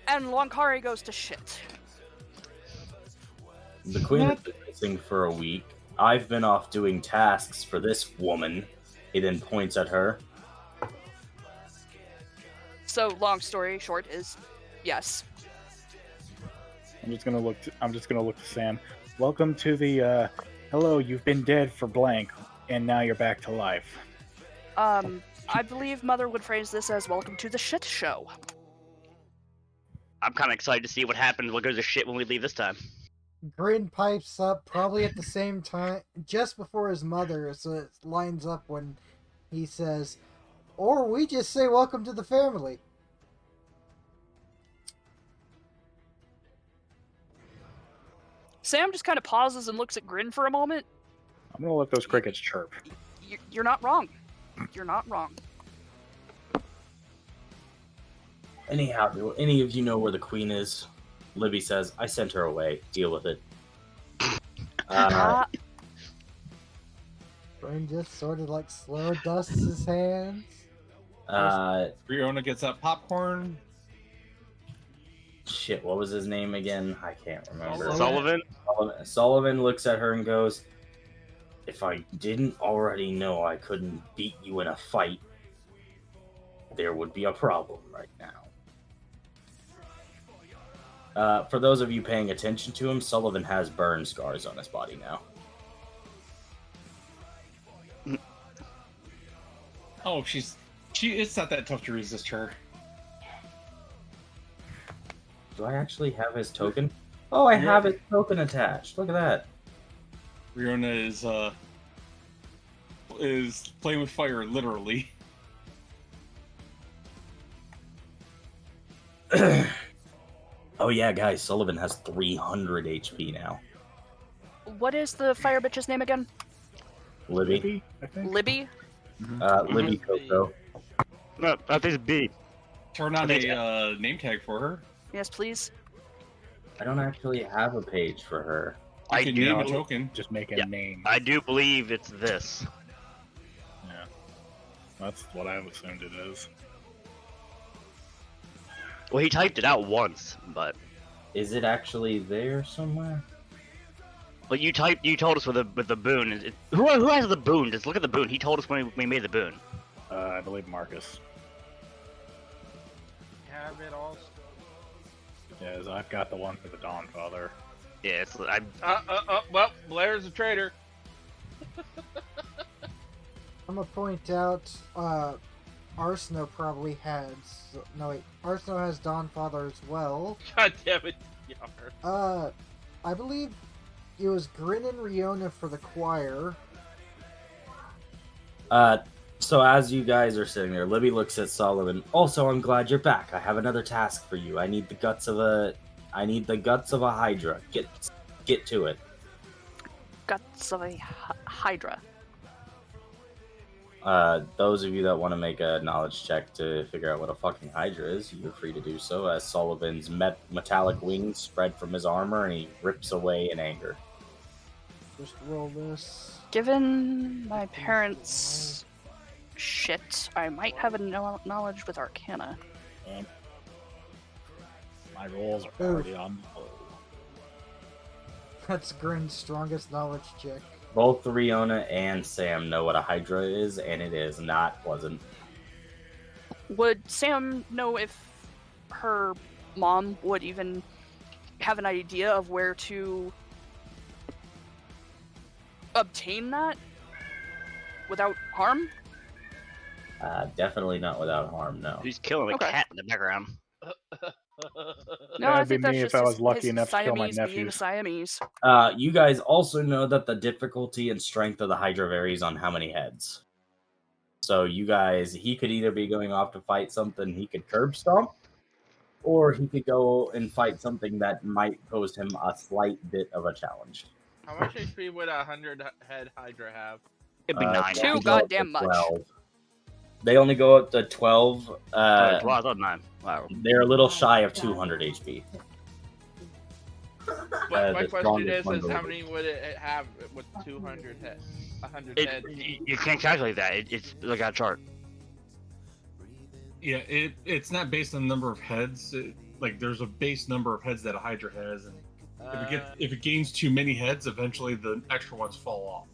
And Lonkari goes to shit. The queen has been missing for a week. I've been off doing tasks for this woman. He then points at her. So, long story short is, yes. I'm just gonna look to Sam. Welcome to the hello, you've been dead for blank, and now you're back to life. I believe Mother would phrase this as welcome to the shit show. I'm kind of excited to see what happens, what goes to shit when we leave this time. Grin pipes up probably at the same time, just before his mother, so it lines up when he says, or we just say welcome to the family. Sam just kind of pauses and looks at Grin for a moment. I'm gonna let those crickets chirp. You're not wrong. You're not wrong. Anyhow, do any of you know where the queen is? Libby says, I sent her away. Deal with it. Grin just sort of like slow dusts his hands. Riona gets that popcorn. Shit, what was his name again? I can't remember. Sullivan? Sullivan looks at her and goes, if I didn't already know I couldn't beat you in a fight, there would be a problem right now. For those of you paying attention to him, Sullivan has burn scars on his body now. Oh, it's not that tough to resist her. Do I actually have his token? Oh, I have his token attached. Look at that. Riona is playing with fire, literally. Oh yeah, guys, Sullivan has 300 HP now. What is the fire bitch's name again? Libby. I think. Libby? Libby Coco. No, I think it's B. Turn on a name tag for her. Yes, please. I don't actually have a page for her. You I can do. name a token. Just make a Yeah. name. I do believe it's this. Yeah. That's what I assumed it is. Well, he typed it out once, but Is it actually there somewhere? you told us with the boon. Who has the boon? Just look at the boon. He told us when we made the boon. I believe Marcus. Have it all. Yes, I've got the one for the Dawnfather. Yeah, Well, Blair's a traitor. I'm gonna point out, Arsino probably has. No wait, Arsino has Dawnfather as well. God damn it, Yar. I believe it was Grin and Riona for the choir. So as you guys are sitting there, Libby looks at Sullivan. Also, I'm glad you're back. I have another task for you. I need the guts of a Hydra. Get to it. Guts of a Hydra. Those of you that want to make a knowledge check to figure out what a fucking Hydra is, you're free to do so, as Sullivan's metallic wings spread from his armor and he rips away in anger. Just roll this. Given my parents' shit, I might have a knowledge with Arcana. My rolls are Ooh. already on. That's Grin's strongest knowledge check. Both Riona and Sam know what a Hydra is, and it is not pleasant. Would Sam know if her mom would even have an idea of where to obtain that without harm? Definitely not without harm, no. he's killing a Okay. cat in the background. No, I That'd be think that's me just if I was his- lucky his enough to kill my Siamese being a nephews. Siamese. You guys also know that the difficulty and strength of the Hydra varies on how many heads. So you guys, he could either be going off to fight something he could curb stomp, or he could go and fight something that might pose him a slight bit of a challenge. How much HP would a 100-head Hydra have? It'd be 9. They Too only go up to goddamn much. 12. They only go up to 12. I thought 9. Wow. They're a little shy of 200 HP. But my the question strongest one is how will many would it have with 200 heads? 100 It, heads? you can't calculate that. It's like a chart. Yeah, it's not based on the number of heads. Like there's a base number of heads that a Hydra has, and if it gains too many heads, eventually the extra ones fall off.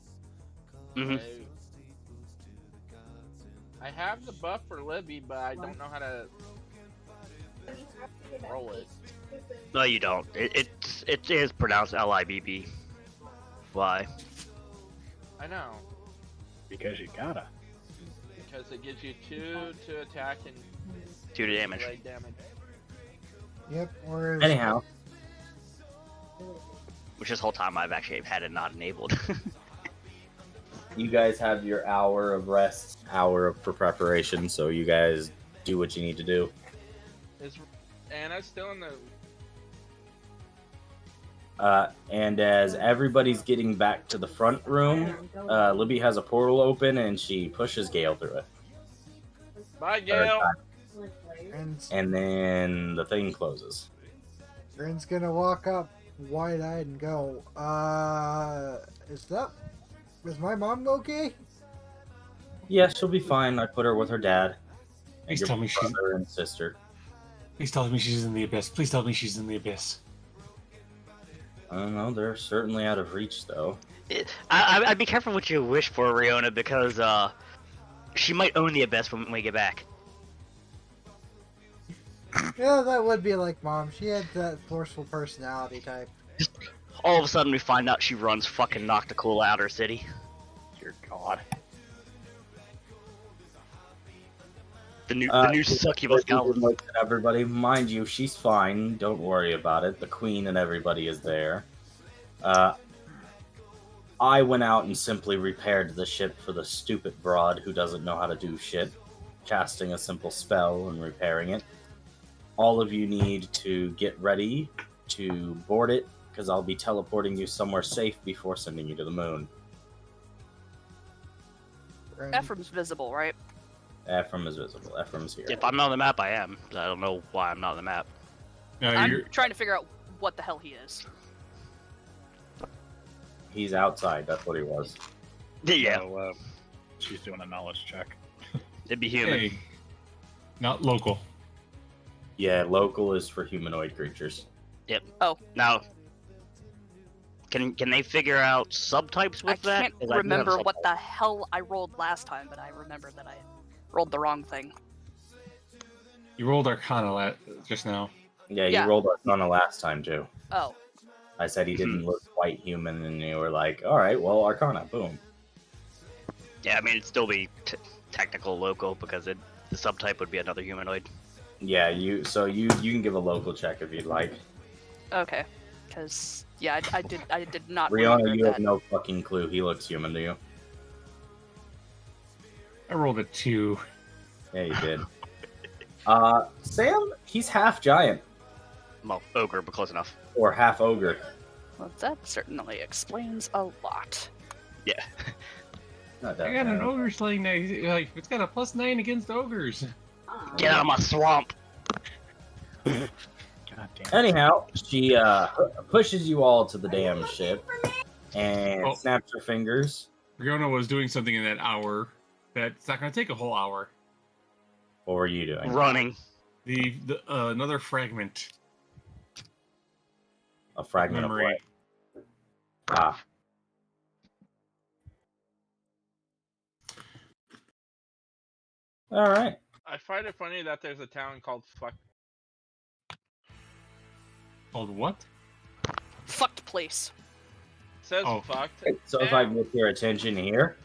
Mhm. I have the buff for Libby, but I don't know how to roll it. No, you don't. It is pronounced Libby. Why? I know, Because you gotta. because it gives you 2 to attack and 2 damage. melee damage. Yep, or Anyhow, Which this whole time I've actually had it not enabled. you guys have your hour of rest, for preparation, so you guys do what you need to do. Is Anna still in the... And as everybody's getting back to the front room, Libby has a portal open and she pushes Gale through it. Bye, Gale! and And then the thing closes. Grin's gonna walk up wide-eyed and go, is my mom okay? Yeah, she'll be fine. I put her with her dad. And Please your tell me she's- brother and sister. Please tell me she's in the abyss. Please tell me she's in the abyss. I don't know. They're certainly out of reach, though. I'd be careful what you wish for, Riona, because she might own the abyss when we get back. Yeah, that would be like Mom. She had that forceful personality type. All of a sudden, we find out she runs fucking Nocticool Outer City. Dear God. The new succubus goblin. Looks at everybody. Mind you, she's fine. Don't worry about it. The queen and everybody is there. I went out and simply repaired the ship for the stupid broad who doesn't know how to do shit, casting a simple spell and repairing it. All of you need to get ready to board it, because I'll be teleporting you somewhere safe before sending you to the moon. Ephraim's visible, right? Ephraim is visible. Ephraim's here. If I'm on the map, I am. I don't know why I'm not on the map. No, I'm you're trying to figure out what the hell he is. He's outside. That's what he was. Yeah, So, she's doing a knowledge check. it'd be human. hey, not local. Yeah, local is for humanoid creatures. Now, can they figure out subtypes with I that? can't 'Cause I do have a remember what subtype. the hell I rolled last time, but I remember that I rolled the wrong thing. You rolled Arcana just now. Yeah, you Yeah. rolled Arcana last time too. Oh, I said he didn't look quite human, and you were like, "All right, well, Arcana, boom." Yeah, I mean, it'd still be technical local because the subtype would be another humanoid. Yeah, you can give a local check if you'd like. okay. Because yeah, I did not Rihanna, remember you that. have no fucking clue. He looks human to you. I rolled a 2. Yeah, you did. Sam, he's half giant Well, ogre, but close enough. or half ogre. Well, that certainly explains a lot. Yeah. Not that I got an bad. ogre slaying now. Like, it's got a +9 against ogres. Get out of my swamp. God damn. Anyhow, she pushes you all to the damn ship and Oh. snaps her fingers. Riona was doing something in that hour that's not going to take a whole hour. What were you doing? Running. The another fragment A fragment memory. of what? Ah. All right. I find it funny that there's a town called Fuck. Called what? Fucked place. Says Oh. fucked. So if I can get your attention here,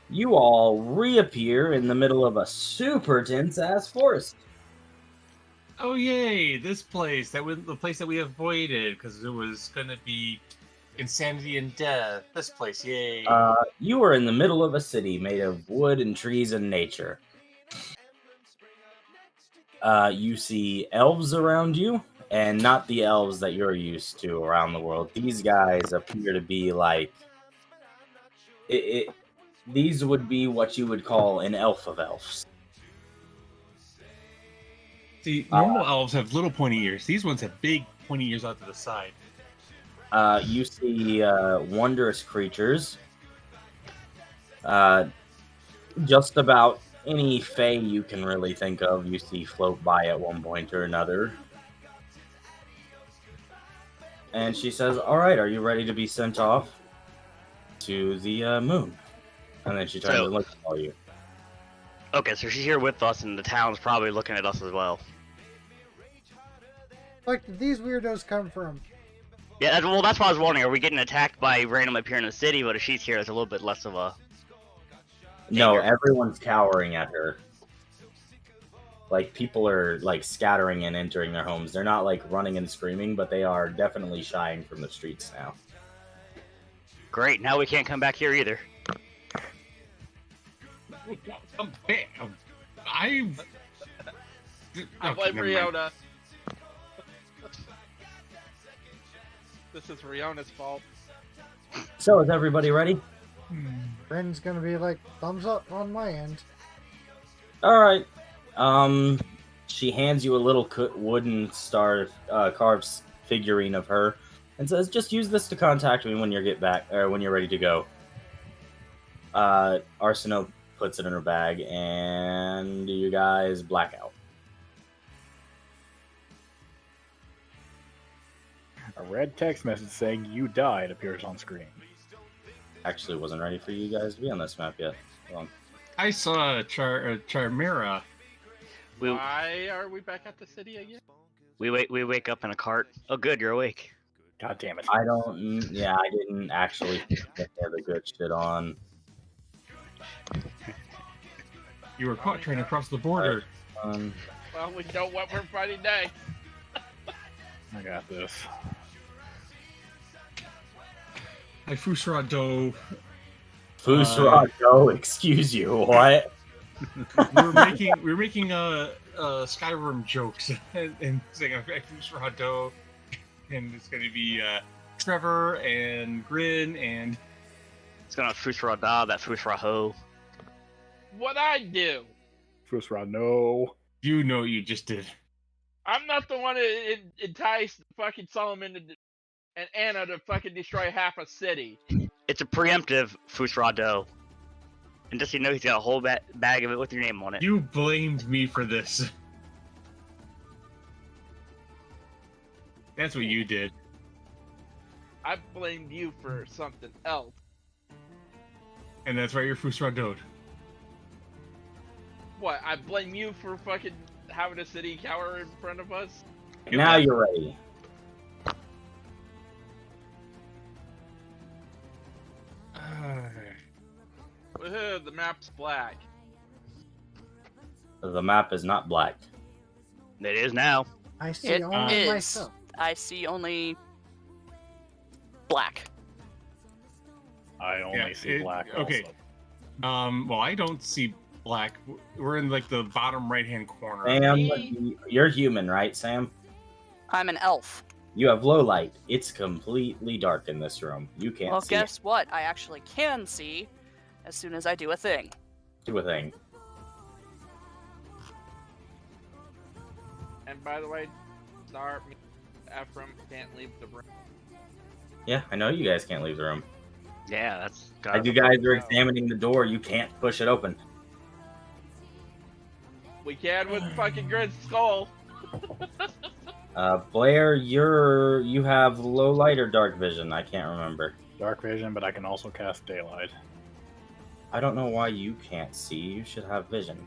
you all reappear in the middle of a super tense ass forest. Oh yay! This place that was the place that we avoided because it was going to be insanity and death. This place, yay! You are in the middle of a city made of wood and trees and nature. You see elves around you, and not the elves that you're used to around the world. These guys appear to be like these would be what you would call an elf of elves. See, normal elves have little pointy ears. These ones have big pointy ears out to the side. You see wondrous creatures. Just about any fae you can really think of, you see float by at one point or another. And she says, "All right, are you ready to be sent off to the moon?" And then she turns So- and looks at all you. Okay, so she's here with us, and the town's probably looking at us as well. Like, did these weirdos come from? Yeah, well, that's why I was wondering. Are we getting attacked by random up here in the city? But if she's here, it's a little bit less of a. No, Danger. everyone's cowering at her. Like, people are, like, scattering and entering their homes. They're not, like, running and screaming, but they are definitely shying from the streets now. Great, now we can't come back here either. I. I blame Riona. This is Riona's fault. So, is everybody ready? Bryn's gonna be like, thumbs up on my end. All right. She hands you a little wooden star carved figurine of her, and says, "Just use this to contact me when you get back, or when you're ready to go." Arsino puts it in her bag, and you guys black out. A red text message saying you died appears on screen. Actually, wasn't ready for you guys to be on this map yet. Hold on. I saw Charmera We Why are we back at the city again? we wake up in a cart. Oh, good, you're awake. God damn it. I don't. Yeah, I didn't actually put the good shit on. You were caught trying to cross the border. Well, we know what we're fighting next. I got this. I Fusrado. Fusrado, excuse you, what? we were making Skyrim jokes and saying Fusrado, and it's going to be Trevor and Grin and It's gonna Fusrada, that Fusraho. What I do? Fusrado. you know what you just did. I'm not the one that enticed fucking Solomon and Anna to fucking destroy half a city. It's a preemptive Fusrado. And just so you know, he's got a whole bag of it with your name on it. You blamed me for this. That's what you did. I blamed you for something else. And that's why you're Fusradoed. What? I blame you for fucking having a city cower in front of us? Now you're ready. Woohoo, the map's black. The map is not black. It is now. I see It only is. myself. I see only black. I only see black. Okay. Also. Well, I don't see black. We're in like the bottom right-hand corner. Sam, you're human, right, Sam? I'm an elf. You have low light. It's completely dark in this room. You can't Well, see guess what? I actually can see as soon as I do a thing. do a thing. And by the way, Star, Ephraim can't leave the room. Yeah, I know you guys can't leave the room. Yeah, that's. As you guys are examining the door, you can't push it open. We can with fucking Grid's skull. Blair, you have low light or dark vision? I can't remember. Dark vision, but I can also cast daylight. I don't know why you can't see. You should have vision.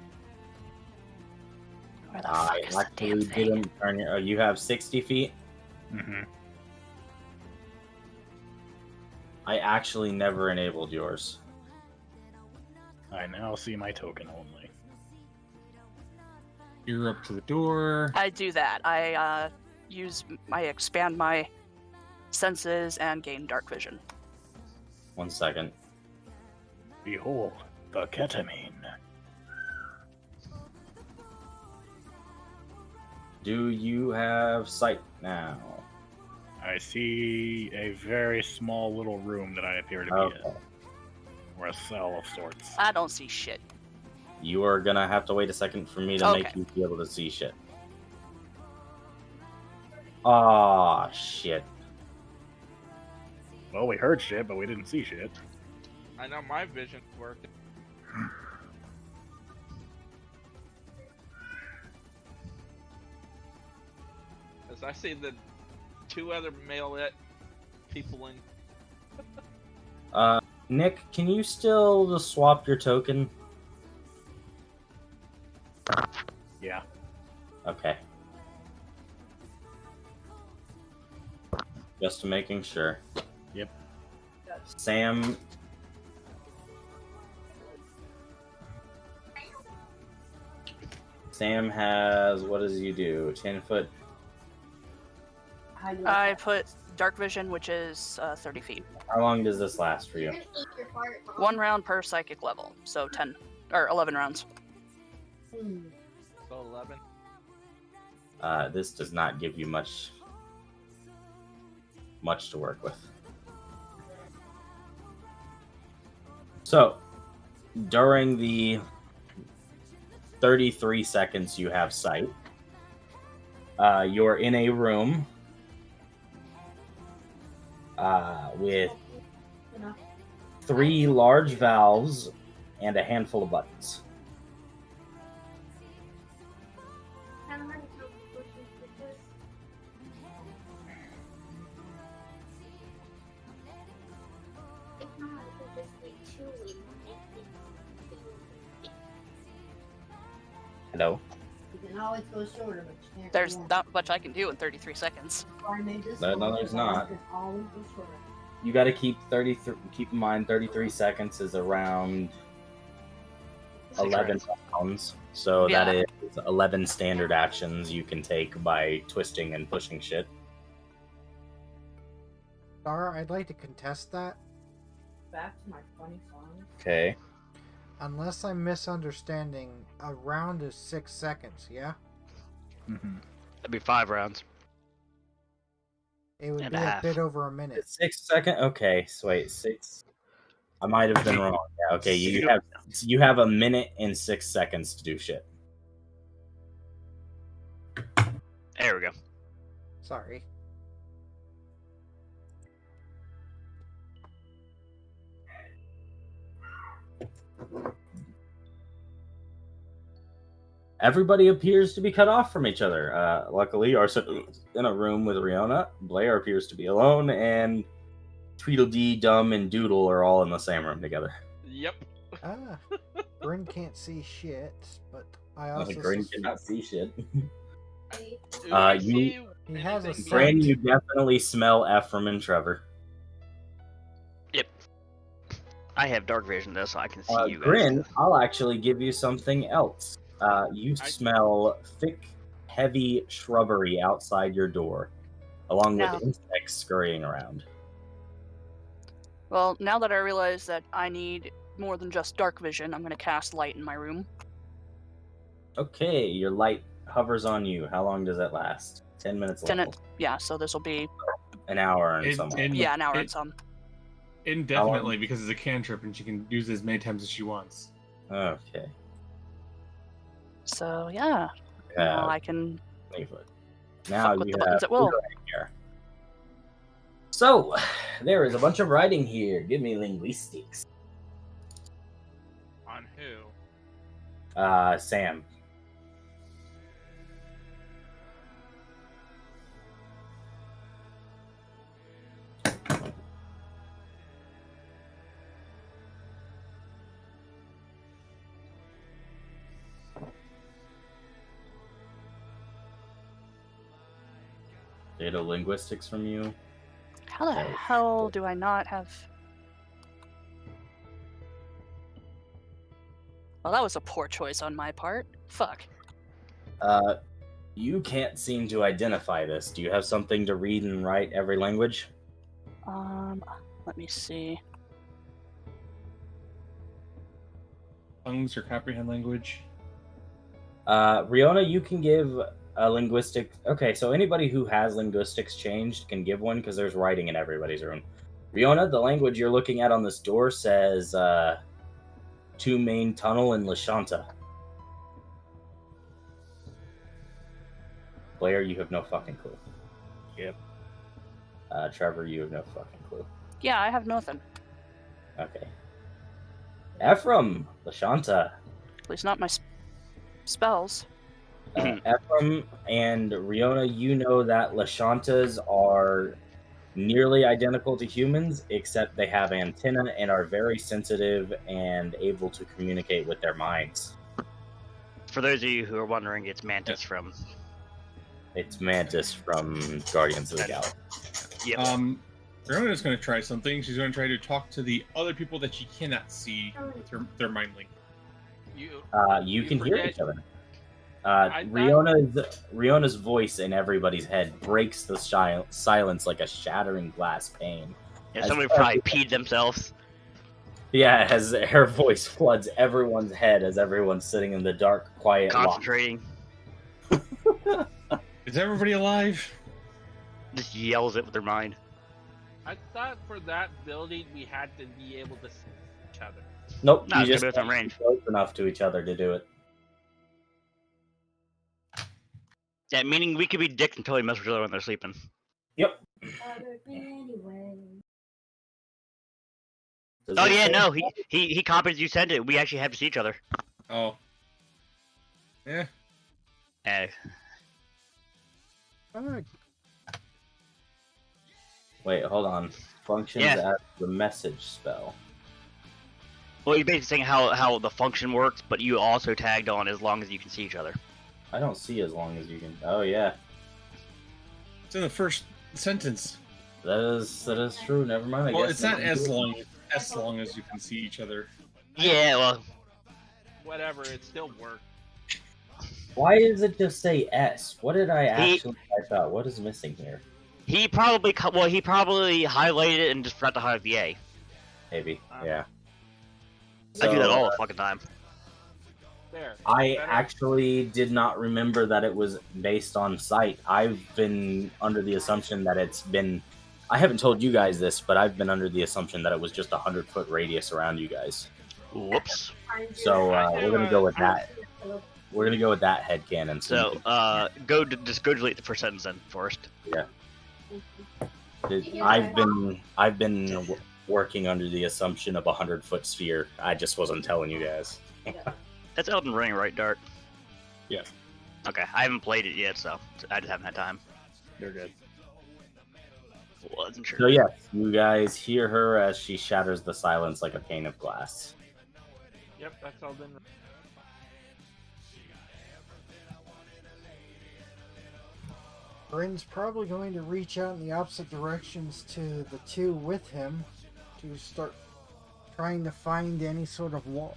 Where the fuck is the damn thing? didn't turn your. You have 60 feet. Mm-hmm. I actually never enabled yours. I now see my token only. You're up to the door. I do that. I expand my senses and gain dark vision. 1 second. Behold, the ketamine. Do you have sight now? I see a very small little room that I appear to be Okay. in. Or a cell of sorts. I don't see shit. You are gonna have to wait a second for me to Okay. make you be able to see shit. Aw, shit. Well, we heard shit, but we didn't see shit. I know my vision's working. As I see the two other male people in. Nick, can you still just swap your token? Yeah. Okay. Just making sure. Yep. Sam. Sam has, what does he do? 10 foot. I put dark vision, which is 30 feet. How long does this last for you? You're gonna eat your fart. Mom. 1 round per psychic level, so 10 or 11 rounds. So 11. This does not give you much to work with. So, during the 33 seconds you have sight, you're in a room with 3 large valves and a handful of buttons. Hello? It always goes shorter, but you can't. There's go long. not much I can do in 33 seconds. I made this No, one, there's it not. always goes shorter. You got to keep 33. Keep in mind, 33 seconds is around 11 rounds. So Yeah. that is 11 standard actions you can take by twisting and pushing shit. Dara, I'd like to contest that. Back to my funny song. Okay. Unless I'm misunderstanding, a round is 6 seconds, yeah? Mhm. That'd be 5 rounds. It would And be a a half. bit over a minute. It's 6 seconds. Okay, so wait, 6. I might have been wrong. Yeah, okay, you have a minute and 6 seconds to do shit. There we go. Sorry. Everybody appears to be cut off from each other. Luckily, Arson in a room with Riona. Blair appears to be alone, and Tweedledee, Dumb, and Doodle are all in the same room together. Yep. Ah, Grin can't see shit, but I also Grin sus- cannot see shit. Do I you- see He has a anything Grin, beyond- you definitely smell Ephraim and Trevor. Yep. I have dark vision though, so I can see you guys. Grin, I'll actually give you something else. You smell thick, heavy shrubbery outside your door, along Now- with insects scurrying around. Well, now that I realize that I need more than just dark vision, I'm going to cast light in my room. Okay, your light hovers on you. How long does that last? 10 minutes Then left. yeah, so this will be An hour and In- some. in- an hour it- and some. Indefinitely, because it's a cantrip and she can use it as many times as she wants. Okay. So yeah, now Uh, I can leave it. Now fuck with you the buttons have at will. here. So, there is a bunch of writing here. Give me linguistics. On who? Sam. Data linguistics from you. How the Oh, hell do I not have? Well, that was a poor choice on my part. Fuck. You can't seem to identify this. Do you have something to read and write every language? Let me see. Tongues or comprehend language. Riona, you can give a linguistic. Okay, so anybody who has linguistics changed can give one because there's writing in everybody's room. Riona, the language you're looking at on this door says two main tunnel in Lashanta. Blair, you have no fucking clue. Yep. Trevor, you have no fucking clue. Yeah, I have nothing. Okay. Ephraim, Lashanta. At least not my spells. Ephraim and Riona, you know that Lashantas are nearly identical to humans, except they have antennae and are very sensitive and able to communicate with their minds. For those of you who are wondering, it's Mantis from. It's Mantis from Guardians of the Galaxy. Yep. Riona's going to try something. She's going to try to talk to the other people that she cannot see with their mind link. You You can hear each other. I thought- Riona's voice in everybody's head breaks the silence like a shattering glass pane. Yeah, somebody probably peed themselves. Yeah, as her voice floods everyone's head as everyone's sitting in the dark, quiet loft. Concentrating. Is everybody alive? Just yells it with their mind. I thought for that building we had to be able to see each other. Nope, No, you it's just gonna be within have to be range. close enough to each other to do it. Yeah, meaning we could be dicks until we mess with each other when they're sleeping. Yep. Anyway. Does Oh it yeah, say- no, he copied you sent it. We actually have to see each other. Oh. Yeah. Wait, hold on. Functions Yeah. as the message spell. Well, you're basically saying how the function works, but you also tagged on as long as you can see each other. I don't see as long as you can. Oh yeah, It's in the first sentence. that is true. Never mind. I Well, guess it's not as long as you can see each other. Yeah, well, Whatever, it still worked. Why does it just say S? What did I actually type out? What is missing here? he probably highlighted it and just forgot to highlight the A. Maybe. Yeah. I do that all So, the fucking time. There. I Better? actually did not remember that it was based on sight. I've been under the assumption that it's been. I haven't told you guys this, but I've been under the assumption that it was just a 100-foot radius around you guys. Whoops. So I we're gonna go with I- that. We're gonna go with that headcanon. So, just go delete the first sentence then first. I've been working under the assumption of a 100-foot sphere. I just wasn't telling you guys. That's Elden Ring, right, Dart? Yes. Okay, I haven't played it yet, so I just haven't had time. You're good. Wasn't sure. So yes, you guys hear her as she shatters the silence like a pane of glass. Yep, that's all been. Bryn's probably going to reach out in the opposite directions to the two with him to start trying to find any sort of wall.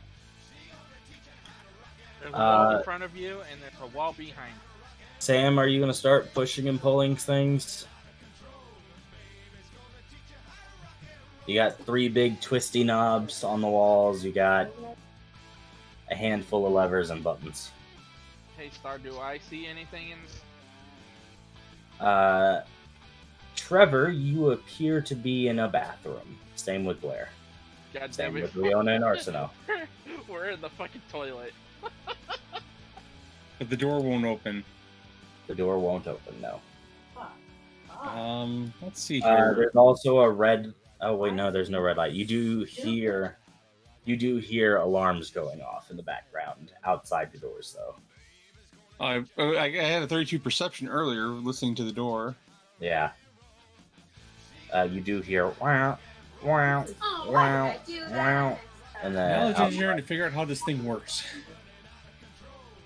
There's a wall in front of you, and there's a wall behind. Sam, are you gonna start pushing and pulling things? You got 3 big twisty knobs on the walls. You got a handful of levers and buttons. Hey, Star, do I see anything in? Trevor, you appear to be in a bathroom. Same with Blair. God Same damn it. with Leona and Arsenal. We're in the fucking toilet. But the door won't open. The door won't open, no. Let's see here. There's also a red. Oh wait, no, there's no red light. You do hear alarms going off in the background outside the doors, though. I had a 32 perception earlier listening to the door. Yeah. You do hear wow, wow, Oh, wow, wow, and then Knowledge engineering to figure out how this thing works.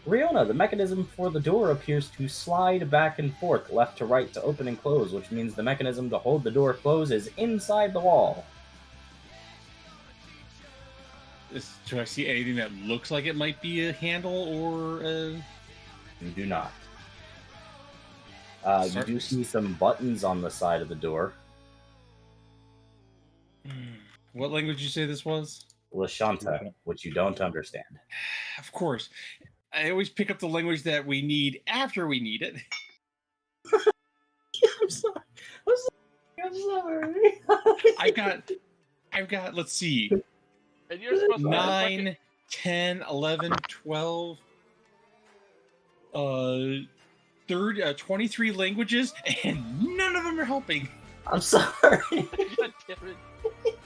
Riona, the mechanism for the door appears to slide back and forth, left to right to open and close, which means the mechanism to hold the door closed is inside the wall. Do I see anything that looks like it might be a handle or a... You do not. You do see some buttons on the side of the door. What language did you say this was? Lashanta, which you don't understand. Of course. I always pick up the language that we need after we need it. I'm sorry. I'm sorry. I've got, let's see, And you're supposed to 9, 10, 11, 12, 23 languages, and none of them are helping. I'm sorry. God damn it.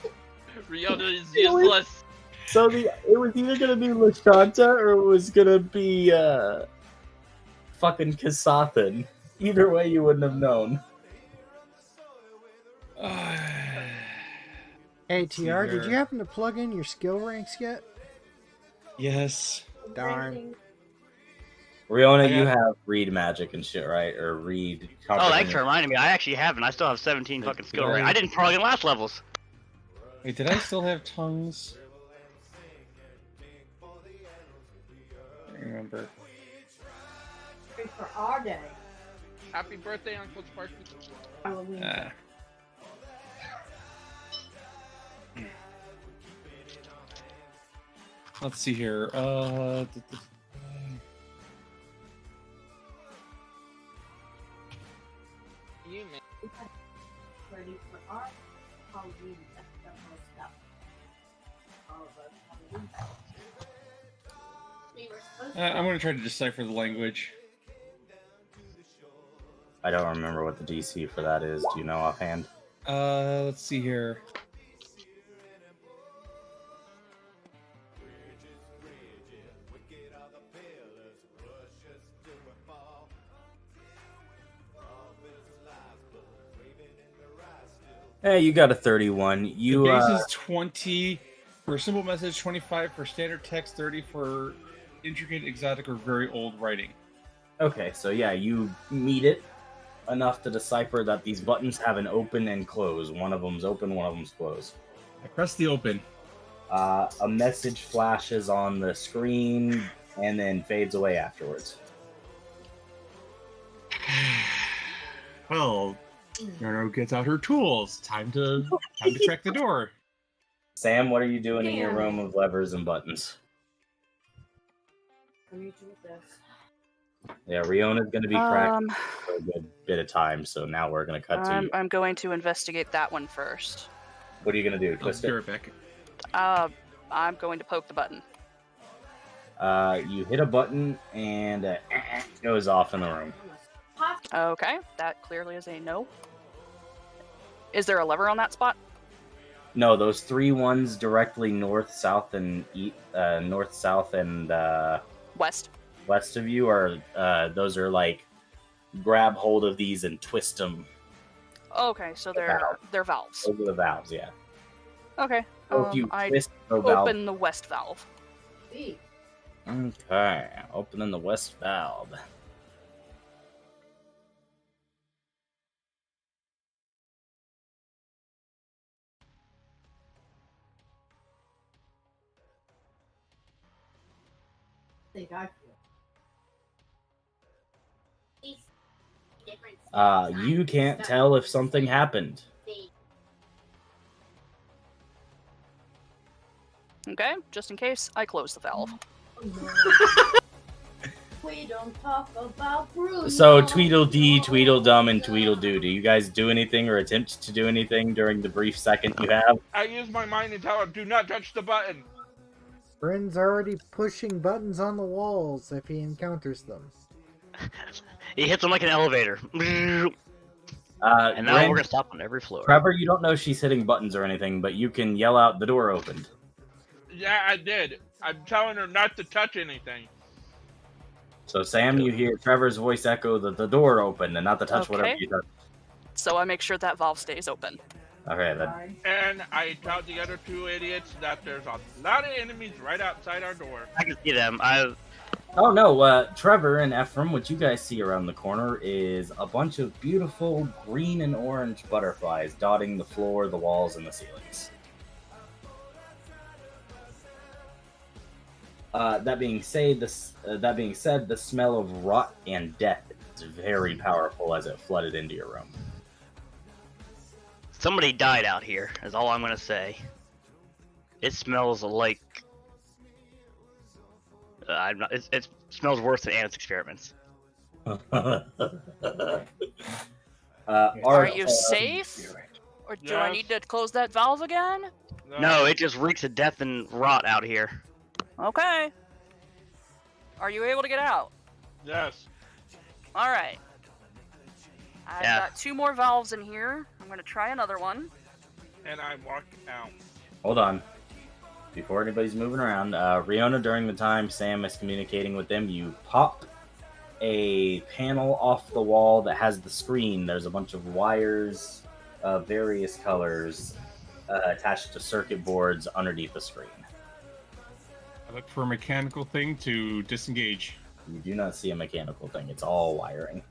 Rihanna is useless. So it was either gonna be Lashanta or it was gonna be fucking Kasathan. Either way, you wouldn't have known. Hey, TR, did here. you happen to plug in your skill ranks yet? Yes. Darn. Riona, I you have- have read magic and shit, right? Or read. Oh, comprehend. thanks for reminding me. I actually haven't. I still have 17 fucking skill Right. rank. I didn't prog in last levels. Wait, did I still have tongues? I don't remember. For our day. Happy birthday, Uncle Sparky. Halloween. Let's see here. You man. Ready for our Halloween festival stuff. All of us Halloween festival. We were supposed to I'm going to try to decipher the language. I don't remember what the DC for that is. Do you know offhand? Let's see here. Hey, you got a 31. You The base is 20 for simple message, 25 for standard text, 30 for intricate, exotic, or very old writing. Okay, so yeah, you meet it enough to decipher that these buttons have an open and close. One of them's open, one of them's closed. I press the open. A message flashes on the screen and then fades away afterwards. Well, Yarno gets out her tools. Time to check the door. Sam, what are you doing in your Yeah. room of levers and buttons? Let me do this. Yeah, Riona's going to be practicing for a good bit of time, so now we're going to cut to you. I'm going to investigate that one first. What are you going to do? I'll Twist be it? right back. I'm going to poke the button. You hit a button and it goes off in the room. Okay, that clearly is a no. Is there a lever on that spot? No, those 3 ones directly north, south, and West. west of you are those are like grab hold of these and twist them. Okay, so they're valves. Those are the valves, yeah. Okay. So if you I twist the valve, open the west valve. See. okay, opening the west valve. Think I feel. You can't tell if something happened. Okay, just in case, I close the valve. We don't talk about Bruno. So Tweedledee, Tweedledum, and Tweedledoo. Do you guys do anything or attempt to do anything during the brief second you have? I use my mind and tell her, do not touch the button. Bryn's already pushing buttons on the walls if he encounters them. He hits them like an elevator. And now Bryn, we're gonna stop on every floor. Trevor, you don't know she's hitting buttons or anything, but you can yell out, "The door opened." Yeah, I did. I'm telling her not to touch anything. So Sam, you hear Trevor's voice echo that the door opened and not to touch whatever Okay. you touch. So I make sure that valve stays open. Okay, then. Sorry. And I tell the other 2 idiots that there's a lot of enemies right outside our door. I can see them. Oh no, Trevor and Ephraim, what you guys see around the corner is a bunch of beautiful green and orange butterflies dotting the floor, the walls, and the ceilings. That being said, the smell of rot and death is very powerful as it flooded into your room. Somebody died out here. Is all I'm gonna say. It smells like. I'm not. It smells worse than Anna's experiments. Are you safe? Or do I Yes. need to close that valve again? No, it just reeks of death and rot out here. Okay. Are you able to get out? Yes. Alright. I've Yeah. got 2 more valves in here. I'm gonna try another one. And I walk out. Hold on. Before anybody's moving around, Riona, during the time Sam is communicating with them, you pop a panel off the wall that has the screen. There's a bunch of wires of various colors attached to circuit boards underneath the screen. I look for a mechanical thing to disengage. You do not see a mechanical thing. It's all wiring.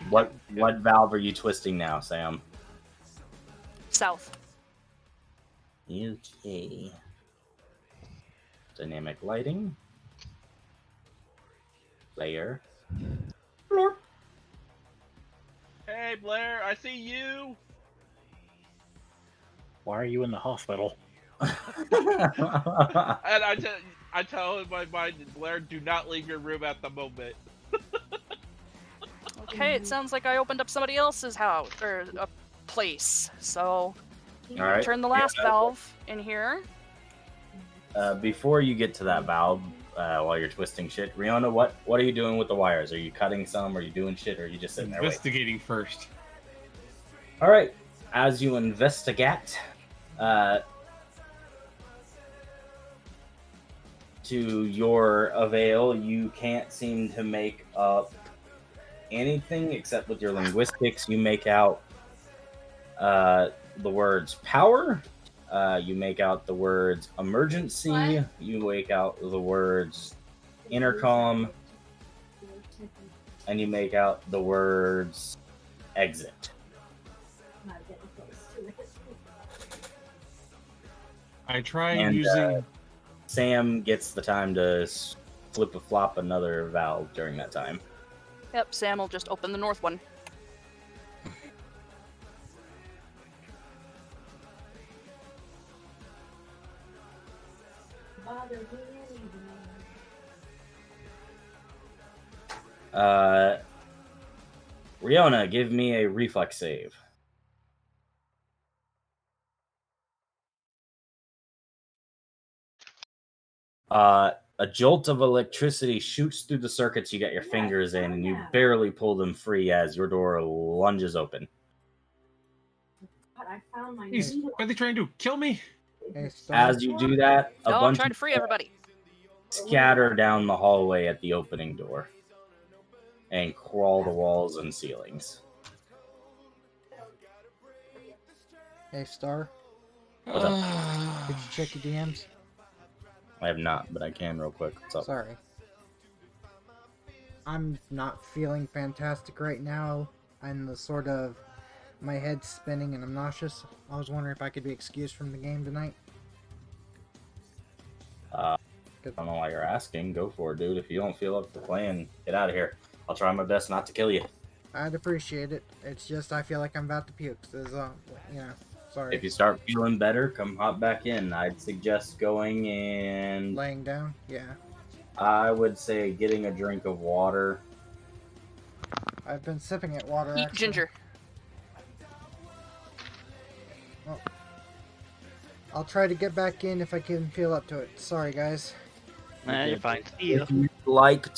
What valve are you twisting now, Sam? South. Okay. Dynamic lighting. Player. Hey, Blair, I see you. Why are you in the hospital? And I tell in my mind, Blair, do not leave your room at the moment. Okay, it sounds like I opened up somebody else's house or a place. So All right. turn the last valve in here. Before you get to that valve, while you're twisting shit, Riona, what are you doing with the wires? Are you cutting some? Are you doing shit? Or are you just sitting there waiting? Investigating first. All right. As you investigate, to your avail, you can't seem to make up anything except with your linguistics. You make out the words power. You make out the words emergency. What? You make out the words intercom, and you make out the words exit. I try And, using. Sam gets the time to flip a flop another valve during that time. Yep, Sam will just open the north one. Riona, give me a reflex save. A jolt of electricity shoots through the circuits you get your fingers in, and you barely pull them free as your door lunges open. But I found my Jeez, needle. what are they trying to do? Kill me? Hey, Star. As you do that, a No, I'm bunch trying of to free everybody. scatter down the hallway at the opening door and crawl the walls and ceilings. Hey, Star. What's up? Did you check your DMs? I have not, but I can real quick. What's up? Sorry. I'm not feeling fantastic right now. I'm the sort of... My head's spinning and I'm nauseous. I was wondering if I could be excused from the game tonight. I don't know why you're asking. Go for it, dude. If you don't feel up to playing, get out of here. I'll try my best not to kill you. I'd appreciate it. It's just I feel like I'm about to puke. So, sorry. If you start feeling better, come hop back in. I'd suggest going and Laying down? Yeah. I would say getting a drink of water. I've been sipping at water. Eat actually. ginger. I'll try to get back in if I can feel up to it. Sorry, guys. Nah, you're fine. If you'd like to